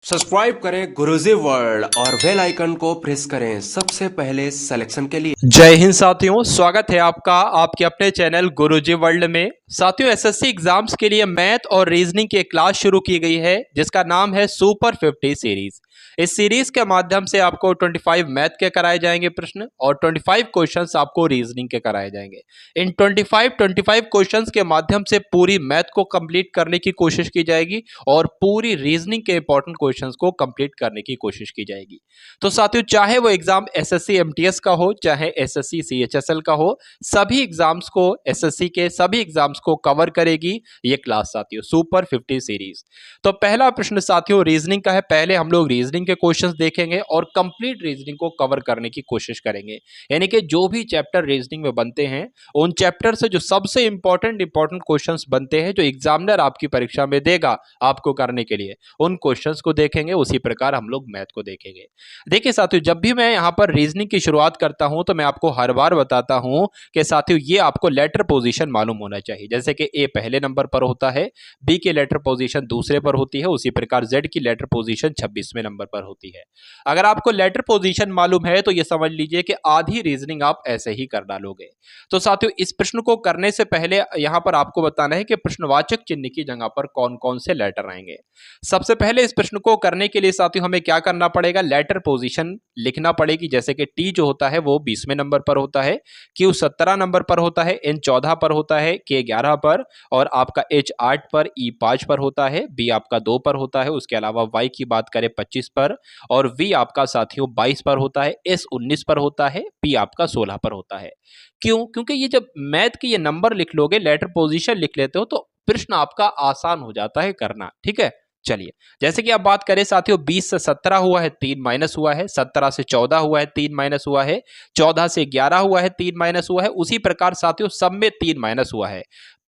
Subscribe करें गुरुजी world और bell icon को प्रेस करें सबसे पहले सिलेक्शन के लिए। जय हिंद साथियों, स्वागत है आपका आपके अपने चैनल गुरुजी वर्ल्ड में। साथियों, एसएससी एग्जाम्स के लिए मैथ और रीजनिंग की एक क्लास शुरू की गई है जिसका नाम है सुपर 50 सीरीज। इस सीरीज के माध्यम से आपको 25 मैथ के कराए जाएंगे प्रश्न और 25 क्वेश्चंस आपको रीजनिंग के कराए जाएंगे। इन 25 क्वेश्चंस के माध्यम से पूरी मैथ को कंप्लीट करने की कोशिश की जाएगी और पूरी रीजनिंग के इंपॉर्टेंट क्वेश्चंस को कंप्लीट करने की कोशिश की जाएगी। तो साथियों, चाहे वो एग्जाम एसएससी एमटीएस का हो चाहे एसएससी सीएचएसएल का हो, सभी एग्जाम्स को एसएससी के सभी एग्जाम्स को कवर करेगी ये क्लास साथियों, सुपर 50 सीरीज। तो पहला प्रश्न साथियों रीजनिंग का है। पहले हम लोग रीजनिंग के क्वेश्चंस देखेंगे और कंप्लीट रीजनिंग को कवर करने की कोशिश करेंगे। यानी कि जो भी चैप्टर रीजनिंग में बनते हैं उन चैप्टर से जो सबसे इंपॉर्टेंट क्वेश्चंस बनते हैं जो एग्जामिनर आपकी परीक्षा में देगा आपको करने के लिए, उन क्वेश्चंस को देखेंगे। उसी प्रकार हम लोग मैथ को देखेंगे। देखिए साथियों, जब भी मैं यहां पर रीजनिंग की शुरुआत करता हूं तो मैं आपको हर बार बताता हूं कि साथियों ये आपको लेटर पोजीशन मालूम होना चाहिए। जैसे कि ए पहले नंबर पर होता है, बी की लेटर पोजीशन दूसरे पर होती है, उसी प्रकार जेड की लेटर पोजीशन 26वें नंबर पर होती है। अगर आपको लेटर पोजीशन मालूम है तो ये समझ लीजिए कि आधी रीजनिंग आप ऐसे ही कर डालोगे। तो साथियों, इस प्रश्न को करने से पहले यहां पर आपको बताना है कि प्रश्नवाचक चिन्ह की जगह पर कौन कौन से लेटर आएंगे। सबसे पहले इस प्रश्न को करने के लिए साथियों हमें क्या करना पड़ेगा, लेटर पोजीशन लिखना पड़ेगी। जैसे कि टी जो होता है वो 20वें नंबर पर होता है, क्यू 17 नंबर पर होता है, एन 14 पर होता है, के 11 पर, और आपका एच 8 पर, ई 5 पर होता है, बी आपका 2 पर होता है। उसके अलावा वाई की बात करें 25 पर, और वी आपका साथियों 22 पर होता है, एस 19 पर होता है, पी आपका 16 पर होता है। क्यों? क्योंकि ये जब मैथ के ये नंबर लिख लोगे, लेटर पोजीशन लिख लेते हो, तो प्रश्न आपका आसान हो जाता है करना। ठीक है, चलिए जैसे कि आप बात करें साथियों, 20 से 17 हुआ है 3 माइनस हुआ है, 17 से 14 हुआ है 3 माइनस हुआ है, 14 से 11 हुआ है 3 माइनस हुआ है। उसी प्रकार साथियों सब में 3 माइनस हुआ है।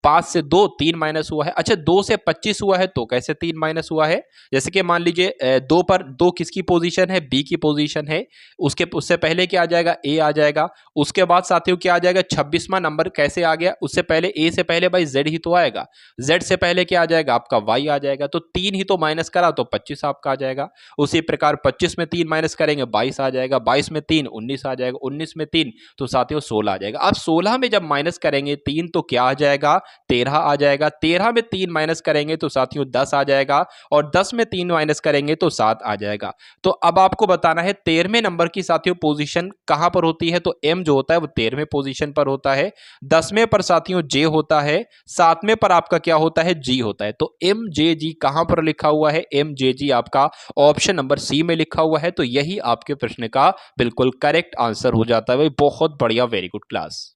5 से 2 3 माइनस हुआ है। अच्छा, 2 से 25 हुआ है तो कैसे 3 माइनस हुआ है? जैसे कि मान लीजिए 2 पर 2 किसकी पोजीशन है, बी की पोजीशन है। उससे पहले क्या आ जाएगा, ए आ जाएगा। उसके बाद साथियों क्या आ जाएगा, 26वां नंबर कैसे आ गया? उससे पहले ए से पहले भाई जेड ही तो आएगा, जेड से पहले क्या आ जाएगा आपका वाई आ जाएगा। तो 3 ही तो माइनस करा तो 25 आपका आ जाएगा। उसी प्रकार 25 में 3 माइनस करेंगे 22 आ जाएगा, 22 में 3 19 आ जाएगा, 19 में 3 तो साथियों 16 आ जाएगा। अब 16 में जब माइनस करेंगे 3 तो क्या आ जाएगा, 13 आ जाएगा। 13 में 3 माइनस करेंगे तो साथियों 10 आ जाएगा, और 10 में 3 माइनस करेंगे तो 7 आ जाएगा। तो अब आपको बताना है 13वें नंबर की साथियों पोजीशन कहां पर होती है। तो एम जो होता है वो 13वें पोजीशन पर होता है, 10वें पर साथियों जे होता है, 7वें पर आपका क्या होता है, जी होता है। तो एम जे जी कहां पर लिखा हुआ है, एम जे जी आपका ऑप्शन नंबर सी में लिखा हुआ है। तो यही आपके प्रश्न का बिल्कुल करेक्ट आंसर हो जाता है भाई। बहुत बढ़िया, वेरी गुड क्लास।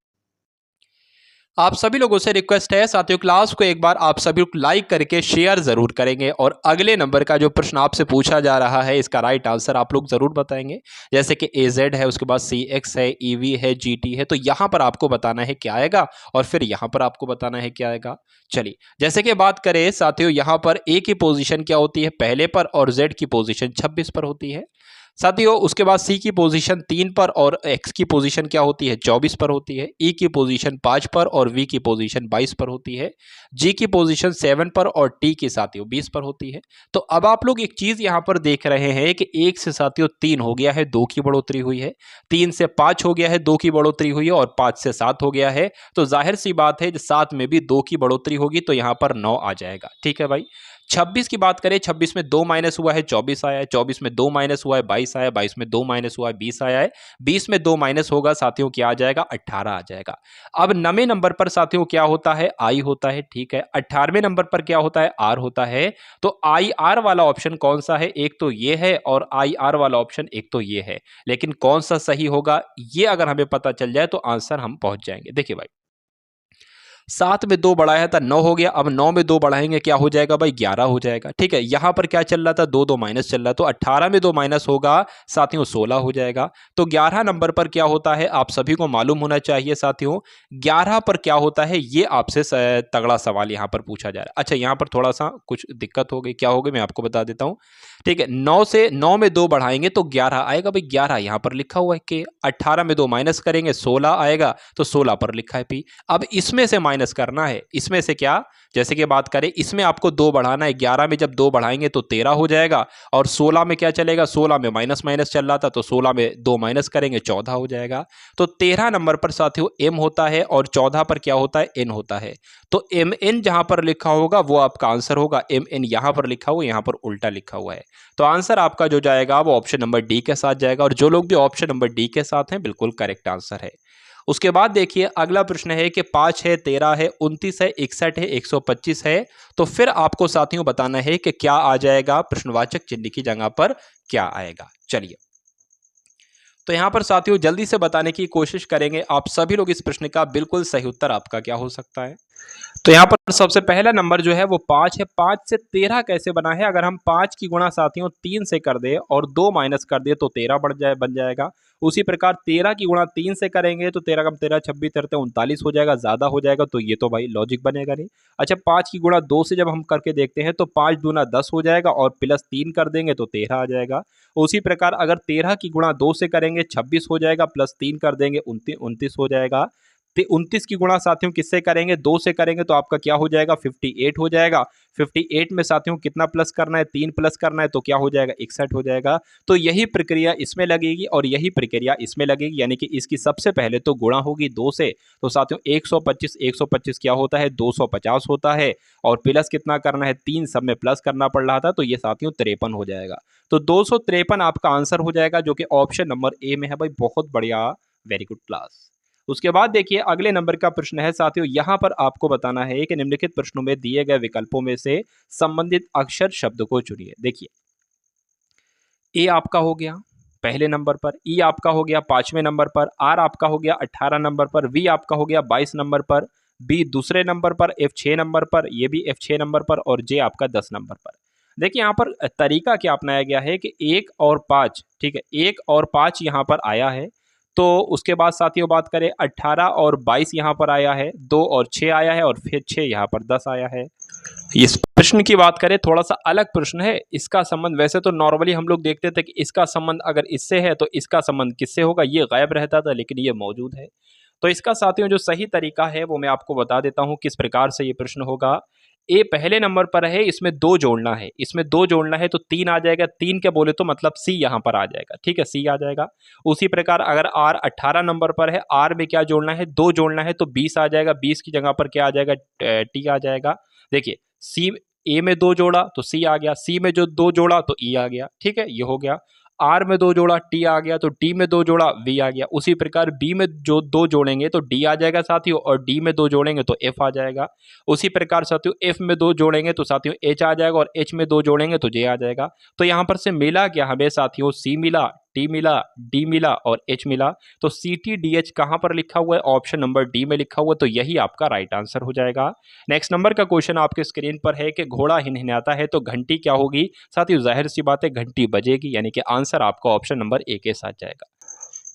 आप सभी लोगों से रिक्वेस्ट है साथियों, क्लास को एक बार आप सभी लाइक करके शेयर जरूर करेंगे, और अगले नंबर का जो प्रश्न आपसे पूछा जा रहा है इसका राइट आंसर आप लोग जरूर बताएंगे। जैसे कि ए जेड है, उसके बाद सी एक्स है, ई वी है, जी टी है। तो यहां पर आपको बताना है क्या आएगा और फिर यहां पर आपको बताना है क्या आएगा। चलिए जैसे कि बात करें साथियों, यहां पर ए की पोजीशन क्या होती है, पहले पर, और जेड की पोजीशन 26 पर होती है साथियों। उसके बाद सी की पोजीशन 3 पर और एक्स की पोजीशन क्या होती है, 24 पर होती है। ई की पोजीशन 5 पर और वी की पोजीशन 22 पर होती है। जी की पोजीशन 7 पर और टी की साथियों 20 पर होती है। तो अब आप लोग एक चीज यहां पर देख रहे हैं कि 1 से साथियों 3 हो गया है, 2 की बढ़ोतरी हुई है, 3 से 5 हो गया है, 2 की बढ़ोतरी हुई है, और 5 से 7 हो गया है। तो जाहिर सी बात है 7 में भी 2 की बढ़ोतरी होगी तो यहां पर 9 आ जाएगा। ठीक है भाई। 26 की बात करें, 26 में 2 माइनस हुआ है 24 आया है, 24 में 2 माइनस हुआ है 22 आया, 22 में 2 माइनस हुआ है 20 आया है, 20 में 2 माइनस होगा साथियों क्या आ जाएगा, 18 आ जाएगा। अब 9वें नंबर पर साथियों क्या होता है, आई होता है। ठीक है, 18वें नंबर पर क्या होता है, आर होता है। तो आई आर वाला ऑप्शन कौन सा है, एक तो ये है, और आई आर वाला ऑप्शन एक तो ये है। लेकिन कौन सा सही होगा ये अगर हमें पता चल जाए तो आंसर हम पहुंच जाएंगे। देखिए भाई, 7 में 2 बढ़ाया था 9 हो गया, अब 9 में 2 बढ़ाएंगे क्या हो जाएगा भाई, 11 हो जाएगा। ठीक है, यहां पर क्या चल रहा था, 2 2 माइनस चल रहा है, तो 18 में 2 माइनस होगा साथियों 16 हो जाएगा। तो 11 नंबर पर क्या होता है आप सभी को मालूम होना चाहिए साथियों, 11 पर क्या होता है ये आपसे तगड़ा सवाल यहां पर पूछा जा रहा है। अच्छा, यहां पर थोड़ा सा कुछ दिक्कत हो गई, क्या हो गई मैं आपको बता देता हूं। ठीक है, 9 में 2 बढ़ाएंगे तो 11 आएगा भाई, 11 यहां पर लिखा हुआ है कि 18 में 2 माइनस करेंगे 16 आएगा, तो 16 पर लिखा है पी। अब इसमें से माइनस करना है, इसमें से क्या, जैसे कि बात करें इसमें आपको 2 बढ़ाना है, 11 में जब 2 बढ़ाएंगे तो 13 हो जाएगा, और 16 में क्या चलेगा, 16 में माइनस माइनस चल रहा था तो 16 में 2 माइनस करेंगे 14 हो जाएगा। तो 13 नंबर पर साथियों m होता है और 14 पर क्या होता है, n होता है। तो mn जहां पर लिखा होगा वो आपका आंसर होगा, mn यहां पर लिखा हुआ, यहां पर उल्टा लिखा हुआ है। तो आंसर आपका जो जाएगा वो ऑप्शन नंबर डी के साथ जाएगा, और जो लोग भी ऑप्शन नंबर डी के साथ हैं बिल्कुल करेक्ट आंसर है। उसके बाद देखिए अगला प्रश्न है कि 5 है, 13 है, 29 है, 61 है, 125 है। तो फिर आपको साथियों बताना है कि क्या आ जाएगा, प्रश्नवाचक चिन्ह की जगह पर क्या आएगा। चलिए तो यहां पर साथियों जल्दी से बताने की कोशिश करेंगे आप सभी लोग इस प्रश्न का बिल्कुल सही उत्तर आपका क्या हो सकता है। तो यहाँ पर सबसे पहला नंबर जो है वो 5 है। 5 से 13 कैसे बना है, अगर हम 5 की गुणा साथियों 3 से कर दे और 2 माइनस कर दे तो 13 बन जाएगा। उसी प्रकार 13 की गुणा 3 से करेंगे तो 13 कम 13 26 13 39 हो जाएगा, ज्यादा हो जाएगा, तो ये तो भाई लॉजिक बनेगा नहीं। अच्छा 5 की गुणा 2 से जब हम करके देखते हैं तो 5 दूना 10 हो जाएगा, और प्लस 3 कर देंगे तो 13 आ जाएगा। उसी प्रकार अगर 13 की गुणा 2 से करेंगे 26 हो जाएगा, प्लस 3 कर देंगे 29 हो जाएगा। 29 की गुणा साथियों किससे करेंगे, 2 से करेंगे तो आपका क्या हो जाएगा, 58 हो जाएगा। 58 में साथियों कितना प्लस करना है, 3 प्लस करना है, तो क्या हो जाएगा, 61 हो जाएगा। तो यही प्रक्रिया इसमें लगेगी और यही प्रक्रिया इसमें लगेगी, यानी कि इसकी सबसे पहले तो गुणा होगी 2 से। तो साथियों 125 क्या होता है, 250 होता है, और प्लस कितना करना है, 3, सब में प्लस करना पड़ रहा था, तो ये साथियों 53 हो जाएगा। तो 253 आपका आंसर हो जाएगा, जो कि ऑप्शन नंबर ए में है भाई। बहुत बढ़िया, वेरी गुड क्लास। उसके बाद देखिए अगले नंबर का प्रश्न है साथियों, यहां पर आपको बताना है कि निम्नलिखित प्रश्नों में दिए गए विकल्पों में से संबंधित अक्षर शब्द को चुनिए। देखिए ए आपका हो गया पहले नंबर पर, ई आपका हो गया 5वें नंबर पर, आर आपका हो गया 18 नंबर पर, वी आपका हो गया 22 नंबर पर, बी दूसरे नंबर पर, एफ 6 नंबर पर, ये भी एफ 6 नंबर पर, और जे आपका 10 नंबर पर। देखिए यहाँ पर तरीका क्या अपनाया गया है कि 1 और 5, ठीक है, 1 और 5 यहाँ पर आया है। तो उसके बाद साथियों बात करें 18 और 22 यहाँ पर आया है, 2 और 6 आया है, और फिर 6 यहाँ पर 10 आया है। इस प्रश्न की बात करें थोड़ा सा अलग प्रश्न है। इसका संबंध वैसे तो नॉर्मली हम लोग देखते थे कि इसका संबंध अगर इससे है तो इसका संबंध किससे होगा, ये गायब रहता था, लेकिन ये मौजूद है। तो इसका साथियों जो सही तरीका है वो मैं आपको बता देता हूं किस प्रकार से ये प्रश्न होगा। ए पहले नंबर पर है, इसमें 2 जोड़ना है, इसमें 2 जोड़ना है तो 3 आ जाएगा। 3 क्या बोले तो मतलब सी यहां पर आ जाएगा, ठीक है, सी आ जाएगा। उसी प्रकार अगर आर 18 नंबर पर है, आर में क्या जोड़ना है, 2 जोड़ना है तो 20 आ जाएगा। 20 की जगह पर क्या आ जाएगा, टी आ जाएगा। देखिए सी, ए में 2 जोड़ा तो सी आ गया, सी में जो 2 जोड़ा तो ई आ गया, ठीक है, ये हो गया। आर में 2 जोड़ा टी आ गया, तो टी में 2 जोड़ा वी आ गया। उसी प्रकार बी में जो 2 जोड़ेंगे तो डी आ जाएगा साथियों, और डी में 2 जोड़ेंगे तो एफ आ जाएगा। उसी प्रकार साथियों एफ में 2 जोड़ेंगे तो साथियों एच आ जाएगा, और एच में 2 जोड़ेंगे तो जे आ जाएगा। तो यहां पर से मिला क्या हमें साथियों, सी मिला, टी मिला, डी मिला और एच मिला। तो सी टी डी एच कहां पर लिखा हुआ है, ऑप्शन नंबर डी में लिखा हुआ है, तो यही आपका राइट आंसर हो जाएगा। नेक्स्ट नंबर का क्वेश्चन आपके स्क्रीन पर है कि घोड़ा हिनहिनाता है तो घंटी क्या होगी। साथियों जाहिर सी बात है घंटी बजेगी, यानी कि आंसर आपका ऑप्शन नंबर ए के साथ जाएगा।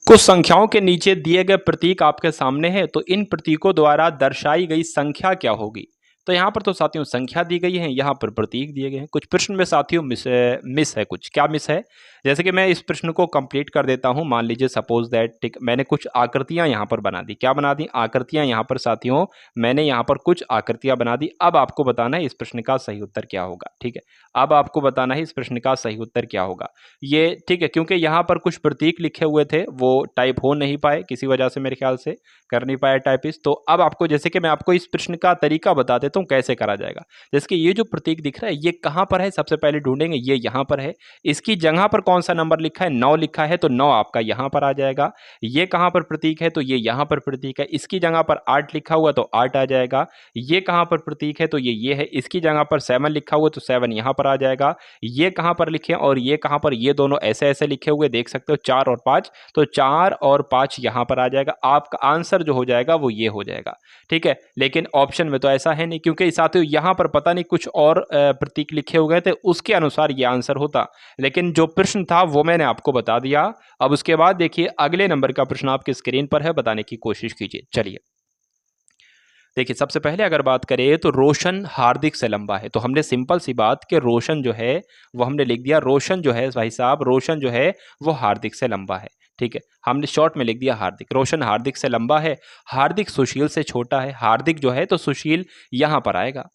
कुछ संख्याओं के नीचे दिए गए प्रतीक आपके सामने है, तो इन प्रतीकों द्वारा दर्शाई गई संख्या क्या होगी। तो यहाँ पर तो साथियों संख्या दी गई है, यहाँ पर प्रतीक दिए गए हैं। कुछ प्रश्न में साथियों मिस है, कुछ क्या मिस है, जैसे कि मैं इस प्रश्न को कंप्लीट कर देता हूं। मान लीजिए सपोज दैट, ठीक, मैंने कुछ आकृतियां यहाँ पर बना दी। क्या बना दी, आकृतियां यहाँ पर साथियों, मैंने यहाँ पर कुछ आकृतियां बना दी। अब आपको बताना है इस प्रश्न का सही उत्तर क्या होगा, ठीक है, अब आपको बताना है इस प्रश्न का सही उत्तर क्या होगा ये, ठीक है, क्योंकि यहाँ पर कुछ प्रतीक लिखे हुए थे वो टाइप हो नहीं पाए किसी वजह से, मेरे ख्याल से कर नहीं पाया टाइपिस्ट। तो अब आपको, जैसे कि मैं आपको इस प्रश्न का तरीका बता देता हूँ कैसे करा जाएगा। जैसे कि ये जो प्रतीक दिख रहा है ये कहाँ पर है, सबसे पहले ढूंढेंगे, ये यहाँ पर है। इसकी जगह पर कौन सा नंबर लिखा है, 9 लिखा है, तो 9 आपका यहाँ पर आ जाएगा। ये कहाँ पर प्रतीक है, तो ये यहाँ पर प्रतीक है। इसकी जगह पर 8 लिखा हुआ तो 8 आ जाएगा। ये कहाँ पर प्रतीक है, तो ये है। इसकी जगह पर 7 लिखा हुआ तो 7 यहाँ पर आ जाएगा। ये कहाँ पर लिखे और ये कहाँ पर, ये दोनों ऐसे ऐसे लिखे हुए देख सकते हो, 4 और 5, तो 4 और 5 यहाँ पर आ जाएगा। आपका आंसर जो हो जाएगा वो ये हो जाएगा, ठीक है। लेकिन ऑप्शन में तो ऐसा है नहीं, क्योंकि साथियों यहाँ पर पता नहीं कुछ और प्रतीक लिखे हुए थे, उसके अनुसार ये आंसर होता। लेकिन जो प्रश्न था वो मैंने आपको बता दिया। अब उसके बाद देखिए अगले नंबर का प्रश्न आपकी स्क्रीन पर है, बताने की कोशिश कीजिए। चलिए देखिए सबसे पहले अगर बात करें तो रोशन हार्दिक से लंबा है, तो हमने सिंपल सी बात कि रोशन जो है वो हमने लिख दिया, रोशन जो है भाई साहब, रोशन जो है वो हार्दिक से लंबा है, ठीक है, हमने शॉर्ट में लिख दिया हार्दिक। रोशन हार्दिक से लंबा है, हार्दिक सुशील से छोटा है। हार्दिक जो है तो सुशील यहां पर आएगा,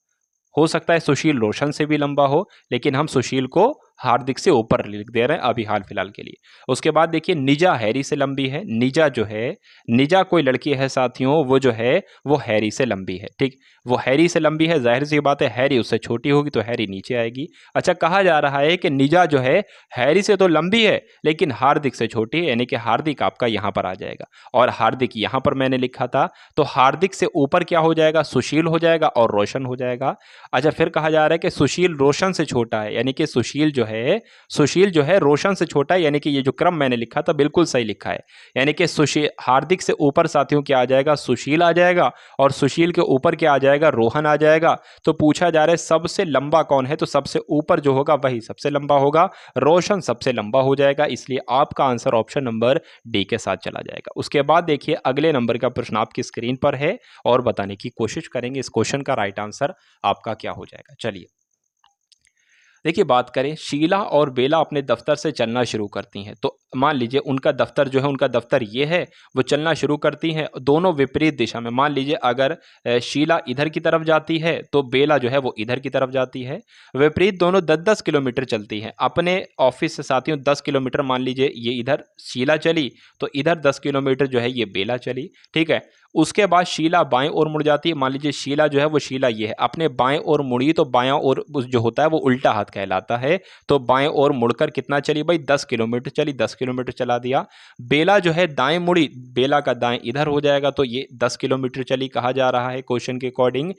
हो सकता है सुशील रोशन से भी लंबा हो, लेकिन हम सुशील को हार्दिक से ऊपर लिख दे रहे हैं अभी हाल फिलहाल के लिए। उसके बाद देखिए निजा हैरी से लंबी है। निजा जो है, निजा कोई लड़की है साथियों, वो जो है वो हैरी से लंबी है। ठीक, वो हैरी से लंबी है, जाहिर सी बात है हैरी उससे छोटी होगी तो हैरी नीचे आएगी। अच्छा, कहा जा रहा है कि निजा जो है हैरी से तो लंबी है लेकिन हार्दिक से छोटी है, यानी कि हार्दिक आपका यहाँ पर आ जाएगा। और हार्दिक यहाँ पर मैंने लिखा था, तो हार्दिक से ऊपर क्या हो जाएगा, सुशील हो जाएगा और रोशन हो जाएगा। अच्छा, फिर कहा जा रहा है कि सुशील रोशन से छोटा है, यानी कि सुशील जो है रोशन से छोटा है, यानी कि ये जो क्रम मैंने लिखा था बिल्कुल सही लिखा है। यानी कि सुशील, हार्दिक से ऊपर साथियों क्या आ जाएगा, सुशील आ जाएगा, और सुशील के ऊपर क्या आ जाएगा, रोहन आ जाएगा। तो पूछा जा रहा है सबसे लंबा कौन है, तो सबसे ऊपर जो होगा वही सबसे लंबा होगा, रोशन सबसे लंबा हो जाएगा, इसलिए आपका आंसर ऑप्शन नंबर डी के साथ चला जाएगा। उसके बाद देखिए अगले नंबर का प्रश्न आपकी स्क्रीन पर है और बताने की कोशिश करेंगे इस क्वेश्चन का राइट आंसर आपका क्या हो जाएगा। चलिए देखिए, बात करें शीला और बेला अपने दफ्तर से चलना शुरू करती हैं। तो मान लीजिए उनका दफ्तर जो है, उनका दफ्तर ये है, वो चलना शुरू करती हैं दोनों विपरीत दिशा में। मान लीजिए अगर शीला इधर की तरफ जाती है तो बेला जो है वो इधर की तरफ जाती है। विपरीत दोनों 10-10 किलोमीटर चलती हैं अपने ऑफिस से साथियों। 10 किलोमीटर मान लीजिए ये इधर शीला चली तो इधर 10 किलोमीटर जो है ये बेला चली। ठीक है, उसके बाद शीला बाएं ओर मुड़ जाती है। मान लीजिए शीला जो है वो शीला ये है, अपने बाएं ओर मुड़ी तो बायां ओर जो होता है वो उल्टा हाथ कहलाता है। तो बाएं ओर मुड़कर कितना चली भाई, 10 किलोमीटर चली, 10 किलोमीटर चला दिया। बेला जो है दाएं मुड़ी, बेला का दाएं इधर हो जाएगा तो ये 10 किलोमीटर चली कहा जा रहा है क्वेश्चन के अकॉर्डिंग।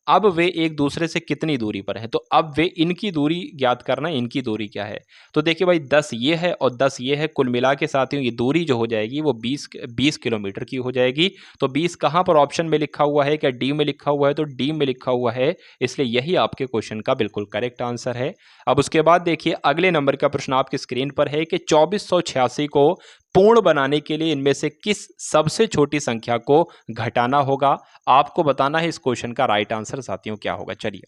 अब वे एक दूसरे से कितनी दूरी पर है, तो अब वे इनकी दूरी ज्ञात करना है, इनकी दूरी क्या है। तो देखिए भाई 10 ये है और 10 ये है, कुल मिला के साथियों ये दूरी जो हो जाएगी वो 20 किलोमीटर की हो जाएगी। तो 20 कहां पर ऑप्शन में लिखा हुआ है, क्या डी में लिखा हुआ है, तो डी में लिखा हुआ है, इसलिए यही आपके क्वेश्चन का बिल्कुल करेक्ट आंसर है। अब उसके बाद देखिए अगले नंबर का प्रश्न आपकी स्क्रीन पर है कि 2486 को पूर्ण बनाने के लिए इनमें से किस सबसे छोटी संख्या को घटाना होगा। आपको बताना है इस क्वेश्चन का राइट आंसर साथियों क्या होगा। चलिए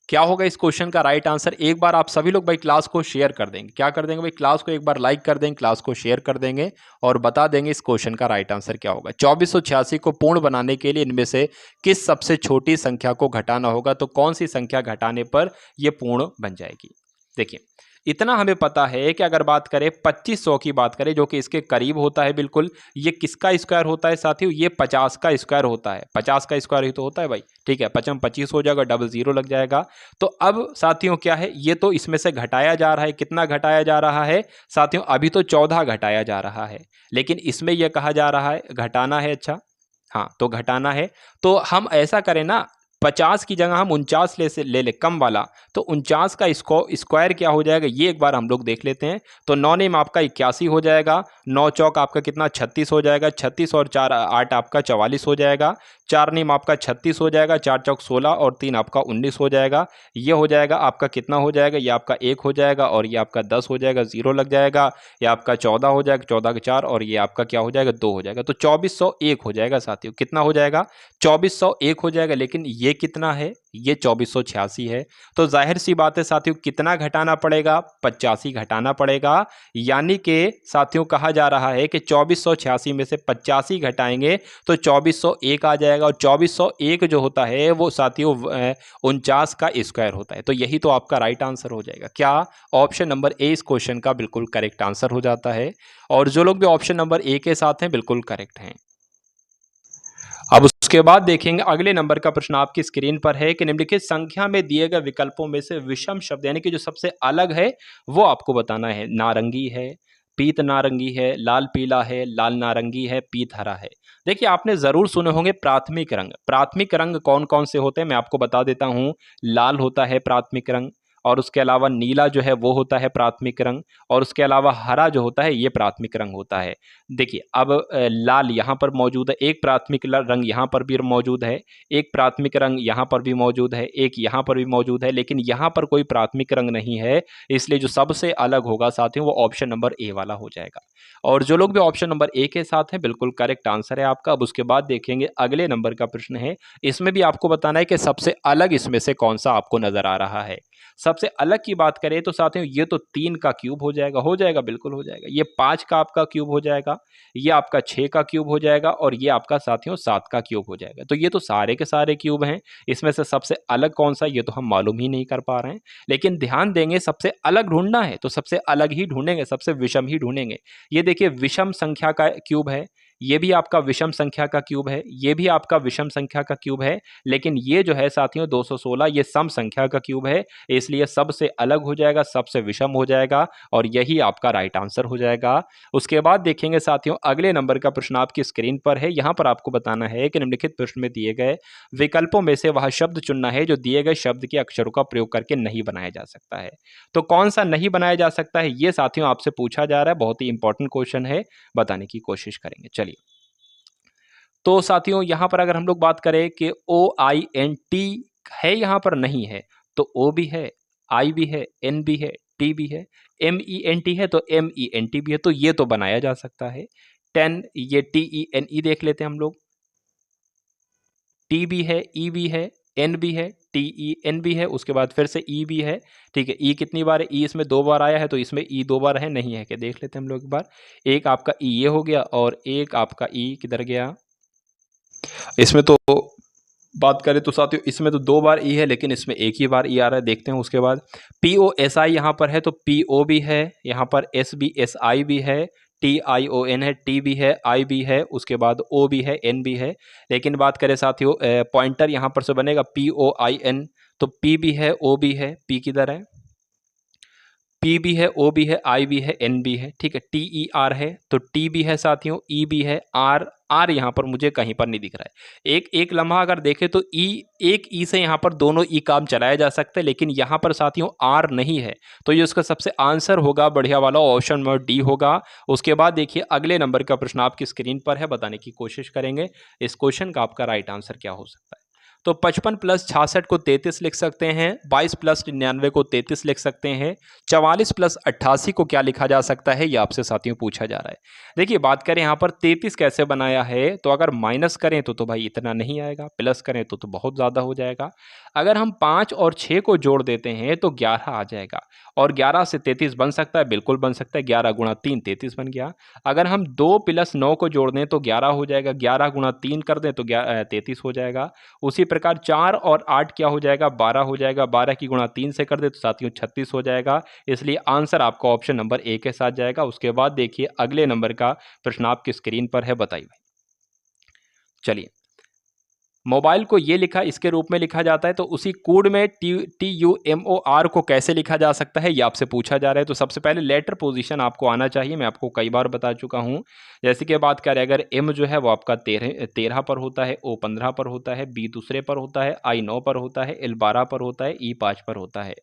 क्या होगा इस क्वेश्चन का राइट आंसर, एक बार आप सभी लोग भाई क्लास को शेयर कर देंगे। क्या कर देंगे भाई, क्लास को एक बार लाइक कर देंगे, क्लास को शेयर कर देंगे और बता देंगे इस क्वेश्चन का राइट आंसर क्या होगा। 2486 को पूर्ण बनाने के लिए इनमें से किस सबसे छोटी संख्या को घटाना होगा, तो कौन सी संख्या घटाने पर यह पूर्ण बन जाएगी। देखिए इतना हमें पता है कि अगर बात करें 2500 की बात करें जो कि इसके करीब होता है बिल्कुल, ये किसका स्क्वायर होता है साथियों, ये 50 का स्क्वायर होता है। 50 का स्क्वायर ही तो होता है भाई। ठीक है, 25 हो जाएगा, डबल जीरो लग जाएगा। तो अब साथियों क्या है, ये तो इसमें से घटाया जा रहा है, कितना घटाया जा रहा है साथियों, अभी तो 14 घटाया जा रहा है, लेकिन इसमें यह कहा जा रहा है घटाना है। अच्छा हाँ, तो घटाना है, तो हम ऐसा करें ना, 50 की जगह हम 49 ले ले कम वाला, तो 49 का स्क्वायर क्या हो जाएगा ये एक बार हम लोग देख लेते हैं। तो 9 नेम आपका 81 हो जाएगा, 9 चौक आपका कितना 36 हो जाएगा, 36 और 4 8 आपका 44 हो जाएगा, 4 नेम आपका 36 हो जाएगा, 4 चौक 16 और 3 आपका 19 हो जाएगा। ये हो जाएगा आपका कितना हो जाएगा, ये आपका 1 हो जाएगा और ये आपका 10 हो जाएगा, 0 लग जाएगा, ये आपका 14 हो जाएगा, 14 का 4 और ये आपका क्या हो जाएगा 2 हो जाएगा। तो 2401 हो जाएगा साथियों, कितना हो जाएगा 2401 हो जाएगा। लेकिन ये कितना है, ये 2486 है। तो जाहिर सी बात है साथियों कितना घटाना पड़ेगा, 85 घटाना पड़ेगा। यानी कि साथियों कहा जा रहा है कि 2486 में से 85 घटाएंगे तो 2401 आ जाएगा, और 2401 जो होता है वो साथियों 49 का स्क्वायर होता है। तो यही तो आपका राइट आंसर हो जाएगा। क्या ऑप्शन नंबर ए इस क्वेश्चन का बिल्कुल करेक्ट आंसर हो जाता है, और जो लोग भी ऑप्शन नंबर ए के साथ हैं बिल्कुल करेक्ट हैं। अब उसके बाद देखेंगे अगले नंबर का प्रश्न आपकी स्क्रीन पर है कि निम्नलिखित संख्या में दिए गए विकल्पों में से विषम शब्द यानी कि जो सबसे अलग है वो आपको बताना है। नारंगी है, पीत नारंगी है, लाल पीला है, लाल नारंगी है, पीत हरा है। देखिए आपने जरूर सुने होंगे प्राथमिक रंग। प्राथमिक रंग कौन कौन से होते हैं मैं आपको बता देता हूं। लाल होता है प्राथमिक रंग, और उसके अलावा नीला जो है वो होता है प्राथमिक रंग, और उसके अलावा हरा जो होता है ये प्राथमिक रंग होता है। देखिए अब लाल यहाँ पर मौजूद है, एक प्राथमिक रंग यहाँ पर भी मौजूद है, एक प्राथमिक रंग यहाँ पर भी मौजूद है, एक यहाँ पर भी मौजूद है, लेकिन यहाँ पर कोई प्राथमिक रंग नहीं है, इसलिए जो सबसे अलग होगा साथियों वो ऑप्शन नंबर ए वाला हो जाएगा। और जो लोग भी ऑप्शन नंबर ए के साथ हैं बिल्कुल करेक्ट आंसर है आपका। अब उसके बाद देखेंगे अगले नंबर का प्रश्न है, इसमें भी आपको बताना है कि सबसे अलग इसमें से कौन सा आपको नजर आ रहा है। सबसे अलग की बात करें तो साथियों ये तो 3 का क्यूब हो जाएगा, बिल्कुल हो जाएगा। ये 5 का आपका क्यूब हो जाएगा, ये आपका 6 का क्यूब हो जाएगा और ये आपका साथियों 7 का क्यूब हो जाएगा। तो ये तो सारे के सारे क्यूब हैं, इसमें से सबसे अलग कौन सा ये तो हम मालूम ही नहीं कर पा रहे हैं। लेकिन ध्यान देंगे सबसे अलग ढूंढना है तो सबसे अलग ही ढूंढेंगे, सबसे विषम ही ढूंढेंगे। ये देखिए विषम संख्या का क्यूब है, ये भी आपका विषम संख्या का क्यूब है, ये भी आपका विषम संख्या का क्यूब है, लेकिन ये जो है साथियों 216 ये सम संख्या का क्यूब है, इसलिए सबसे अलग हो जाएगा, सबसे विषम हो जाएगा और यही आपका राइट आंसर हो जाएगा। उसके बाद देखेंगे साथियों अगले नंबर का प्रश्न आपकी स्क्रीन पर है। यहां पर आपको बताना है कि निम्नलिखित प्रश्न में दिए गए विकल्पों में से वह शब्द चुनना है जो दिए गए शब्द के अक्षरों का प्रयोग करके नहीं बनाया जा सकता है। तो कौन सा नहीं बनाया जा सकता है ये साथियों आपसे पूछा जा रहा है, बहुत ही इंपॉर्टेंट क्वेश्चन है, बताने की कोशिश करेंगे। चलिए तो साथियों यहां पर अगर हम लोग बात करें कि OINT है, यहां पर नहीं है तो O भी है, I भी है, N भी है, T भी है, MENT है तो MENT भी है, तो ये तो बनाया जा सकता है। 10 ये TENE देख लेते हैं हम लोग, T भी है, E भी है, N भी है, TEN भी है, उसके बाद फिर से E भी है। ठीक है, E कितनी बार है? E इसमें 2 बार आया है तो इसमें E 2 बार है, नहीं है क्या देख लेते हैं हम लोग एक बार। एक आपका E ये हो गया और एक आपका E किधर गया, इसमें तो बात करें तो साथियों इसमें तो 2 बार ई है लेकिन इसमें एक ही बार ई आ रहा है, देखते हैं। उसके बाद POSI यहाँ पर है तो PO भी है, यहाँ पर SBSI भी है, TION है, T भी है, I भी है, उसके बाद O भी है, N भी है। लेकिन बात करें साथियों पॉइंटर यहाँ पर से बनेगा POIN, तो P भी है, O भी है, P किधर है, P भी है, O भी है, I भी है, N भी है। ठीक है, TER है तो T भी है साथियों, E भी है, R यहाँ पर मुझे कहीं पर नहीं दिख रहा है। एक लम्हा अगर देखें तो एक E से यहाँ पर दोनों E काम चलाया जा सकता है, लेकिन यहाँ पर साथियों R नहीं है, तो ये उसका सबसे आंसर होगा बढ़िया वाला ऑप्शन नंबर D होगा। उसके बाद देखिए अगले नंबर का प्रश्न आपकी स्क्रीन पर है, बताने की कोशिश करेंगे इस क्वेश्चन का आपका राइट आंसर क्या हो सकता है। तो 55 प्लस 66 को 33 लिख सकते हैं, 22 प्लस 99 को 33 लिख सकते हैं, 44 प्लस 88 को क्या लिखा जा सकता है, ये आपसे साथियों पूछा जा रहा है। देखिए बात करें यहाँ पर 33 कैसे बनाया है, तो अगर माइनस करें तो भाई इतना नहीं आएगा, प्लस करें तो बहुत ज़्यादा हो जाएगा। अगर हम 5 और 6 को जोड़ देते हैं तो 11 आ जाएगा और 11 से 33 बन सकता है, बिल्कुल बन सकता है, 11 गुणा 3 33 बन गया। अगर हम 2 प्लस 9 को जोड़ दें तो 11 हो जाएगा, 11 गुणा 3 कर दें तो 33 हो जाएगा। उसी प्रकार 4 और 8 क्या हो जाएगा, 12 हो जाएगा, 12 की गुणा 3 से कर दे तो साथियों 36 हो जाएगा। इसलिए आंसर आपका ऑप्शन नंबर ए के साथ जाएगा। उसके बाद देखिए अगले नंबर का प्रश्न आपकी स्क्रीन पर है, बताइए। चलिए मोबाइल को ये लिखा इसके रूप में लिखा जाता है तो उसी कोड में TUMOR को कैसे लिखा जा सकता है, ये आपसे पूछा जा रहा है। तो सबसे पहले लेटर पोजीशन आपको आना चाहिए, मैं आपको कई बार बता चुका हूँ। जैसे कि बात करें अगर M जो है वो आपका 13 पर होता है, O 15 पर होता है, B दूसरे पर होता है, I 9 पर होता है, L 12 पर होता है, E 5 पर होता है।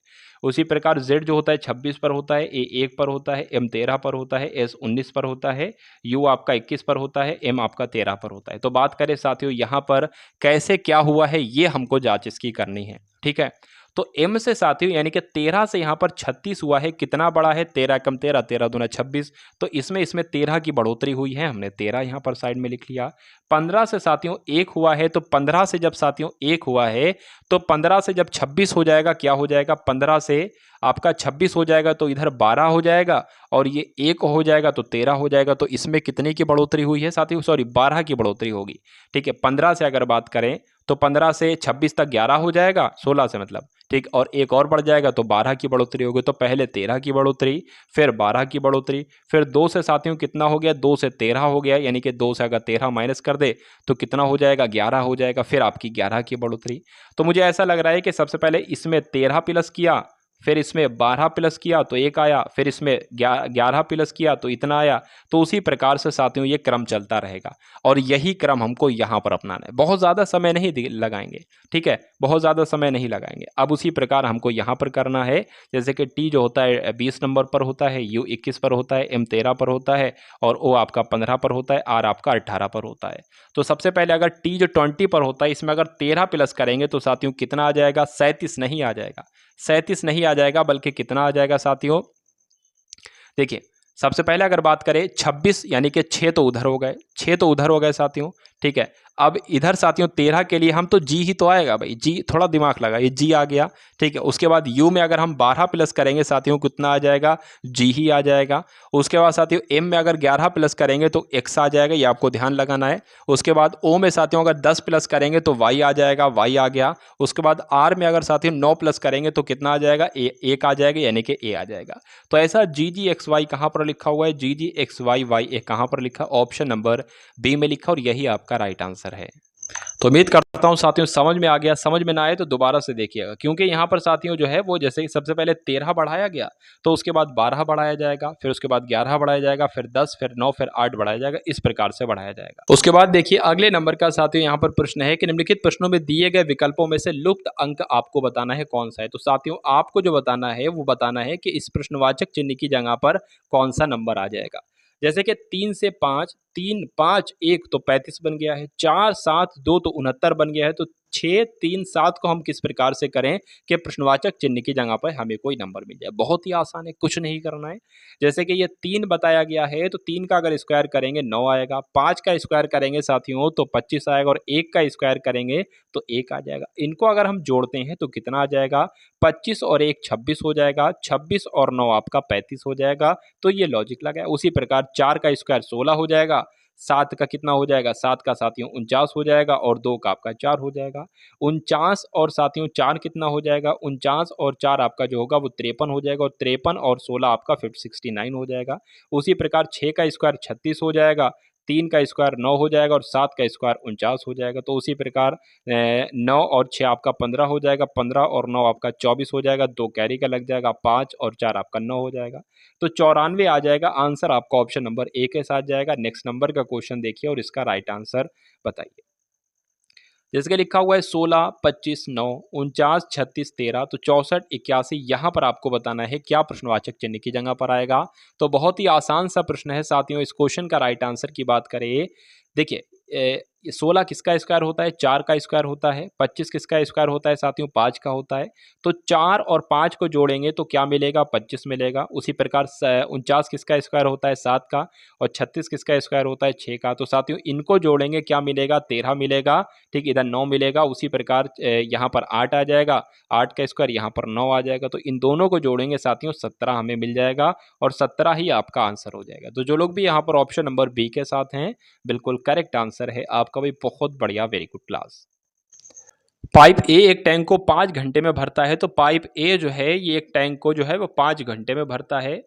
उसी प्रकार Z जो होता है 26 पर होता है, A 1 पर होता है, M 13 पर होता है, S 19 पर होता है, U आपका 21 पर होता है, M आपका 13 पर होता है। तो बात करें साथियों यहाँ पर कैसे क्या हुआ है ये हमको जांच इसकी करनी है। ठीक है, तो M से साथियों यानी कि 13 से यहाँ पर 36 हुआ है, कितना बड़ा है, 13 कम 13, 13 दूना 26, तो इसमें 13 की बढ़ोतरी हुई है, हमने 13 यहाँ पर साइड में लिख लिया। 15 से साथियों 1 हुआ है तो 15 से जब साथियों 1 हुआ है तो 15 से जब 26 हो जाएगा, क्या हो जाएगा, 15 से आपका 26 हो जाएगा तो इधर 12 हो जाएगा और ये 1 हो जाएगा तो 13 हो जाएगा। तो इसमें कितने की बढ़ोतरी हुई है साथियों, सॉरी 12 की बढ़ोतरी होगी। ठीक है, 15 से अगर बात करें तो 15 से 26 तक 11 हो जाएगा, 16 से मतलब, ठीक, और एक और बढ़ जाएगा तो 12 की बढ़ोतरी होगी। तो पहले 13 की बढ़ोतरी, फिर 12 की बढ़ोतरी, फिर 2 से साथियों कितना हो गया, 2 से 13 हो गया, यानी कि 2 से अगर 13 माइनस कर दे तो कितना हो जाएगा, 11 हो जाएगा, फिर आपकी 11 की बढ़ोतरी। तो मुझे ऐसा लग रहा है कि सबसे पहले इसमें 13 प्लस किया, फिर इसमें 12 प्लस किया तो 1 आया, फिर इसमें 11 प्लस किया तो इतना आया। तो उसी प्रकार से साथियों ये क्रम चलता रहेगा और यही क्रम हमको यहाँ पर अपनाना है। बहुत ज़्यादा समय नहीं लगाएंगे, ठीक है, बहुत ज़्यादा समय नहीं लगाएंगे। अब उसी प्रकार हमको यहाँ पर करना है, जैसे कि T जो होता है 20 नंबर पर होता है, U 21 पर होता है, M 13 पर होता है और O आपका 15 पर होता है, R आपका 18 पर होता है। तो सबसे पहले अगर T जो 20 पर होता है इसमें अगर 13 प्लस करेंगे तो साथियों कितना आ जाएगा, 37 नहीं आ जाएगा, 37 नहीं आ जाएगा, बल्कि कितना आ जाएगा साथियों, देखिए सबसे पहले अगर बात करें 26 यानी कि 6 तो उधर हो गए, 6 तो उधर हो गए साथियों। ठीक है, अब इधर साथियों 13 के लिए हम तो जी ही तो आएगा भाई, जी थोड़ा दिमाग लगा, ये जी आ गया, ठीक है। उसके बाद यू में अगर हम 12 प्लस करेंगे साथियों कितना आ जाएगा, जी ही आ जाएगा। उसके बाद साथियों एम में अगर 11 प्लस करेंगे तो एक्स आ जाएगा, ये आपको ध्यान लगाना है। उसके बाद ओ में साथियों अगर 10 प्लस करेंगे तो वाई आ जाएगा, वाई आ गया। उसके बाद आर में अगर साथियों 9 प्लस करेंगे तो कितना आ जाएगा, एक आ जाएगा, यानी कि ए आ जाएगा। तो ऐसा जी जी एक्स वाई कहाँ पर लिखा हुआ है, जी जी एक्स वाई वाई ए कहाँ पर लिखा, ऑप्शन नंबर बी में लिखा, और यही आपका राइट आंसर है। तो उम्मीद करता हूं साथियों समझ में आ गया। समझ में ना आए तो दोबारा से देखिएगा, क्योंकि यहाँ पर साथियों जो है वो जैसे सबसे पहले 13 बढ़ाया गया, तो उसके बाद 12 बढ़ाया जाएगा, फिर उसके बाद 11 बढ़ाया जाएगा, फिर 10, फिर 9, फिर 8 बढ़ाया जाएगा, इस प्रकार से बढ़ाया जाएगा। उसके बाद देखिए अगले नंबर का साथियों यहाँ पर प्रश्न है कि निम्नलिखित प्रश्नों में दिए गए विकल्पों में से लुप्त अंक आपको बताना है कौन सा है। तो साथियों आपको जो बताना है वो बताना है कि इस प्रश्नवाचक चिन्ह की जगह पर कौन सा नंबर आ जाएगा। जैसे कि 3 से 5, 3, 5, 1 तो 35 बन गया है, 4, 7, 2 तो 69 बन गया है। तो 6, 3, 7 को हम किस प्रकार से करें कि प्रश्नवाचक चिन्ह की जगह पर हमें कोई नंबर मिल जाए। बहुत ही आसान है, कुछ नहीं करना है। जैसे कि ये 3 बताया गया है, तो 3 का अगर स्क्वायर करेंगे 9 आएगा, 5 का स्क्वायर करेंगे साथियों तो 25 आएगा, और 1 का स्क्वायर करेंगे तो 1 आ जाएगा। इनको अगर हम जोड़ते हैं तो कितना आ जाएगा, 25 और 1 26 हो जाएगा, 26 और 9 आपका 35 हो जाएगा। तो ये लॉजिक लगा है। उसी प्रकार 4 का स्क्वायर 16 हो जाएगा, 7 का कितना हो जाएगा, 7 का साथियों 49 हो जाएगा, और 2 का आपका 4 हो जाएगा। 49 और साथियों 4 कितना हो जाएगा, 49 और 4 आपका जो होगा वो 53 हो जाएगा, और 53 और 16 आपका 69 हो जाएगा। उसी प्रकार 6 का स्क्वायर 36 हो जाएगा, 3 का स्क्वायर 9 हो जाएगा, और 7 का स्क्वायर 49 हो जाएगा। तो उसी प्रकार 9 और 6 आपका 15 हो जाएगा, 15 और 9 आपका 24 हो जाएगा, 2 कैरी का लग जाएगा, 5 और 4 आपका 9 हो जाएगा। तो 94 आ जाएगा। आंसर आपका ऑप्शन नंबर ए के साथ जाएगा। नेक्स्ट नंबर का क्वेश्चन देखिए और इसका राइट आंसर बताइए। जैसे कि लिखा हुआ है 16, 25, 9, 49, 36, 13, तो 64, 81 यहाँ पर आपको बताना है क्या प्रश्नवाचक चिन्ह की जगह पर आएगा। तो बहुत ही आसान सा प्रश्न है साथियों। इस क्वेश्चन का राइट आंसर की बात करें, देखिए 16 किसका स्क्वायर होता है, 4 का स्क्वायर होता है। 25 किसका स्क्वायर होता है साथियों, 5 का होता है। तो 4 और 5 को जोड़ेंगे तो क्या मिलेगा, 25 मिलेगा। उसी प्रकार 49 किसका स्क्वायर होता है, 7 का। और 36 किसका स्क्वायर होता है, 6 का। तो साथियों इनको जोड़ेंगे क्या मिलेगा, 13 मिलेगा, ठीक। इधर 9 मिलेगा। उसी प्रकार यहाँ पर 8 आ जाएगा, 8 का स्क्वायर यहाँ पर 9 आ जाएगा। तो इन दोनों को जोड़ेंगे साथियों 17 हमें मिल जाएगा, और 17 ही आपका आंसर हो जाएगा। तो जो लोग भी यहाँ पर ऑप्शन नंबर बी के साथ हैं, बिल्कुल करेक्ट आंसर है आपका भी। बहुत बढ़िया, वेरी गुड क्लास। पाइप ए एक टैंक को 5 घंटे में भरता है। तो पाइप ए जो है ये एक टैंक को जो है वो 5 घंटे में भरता है,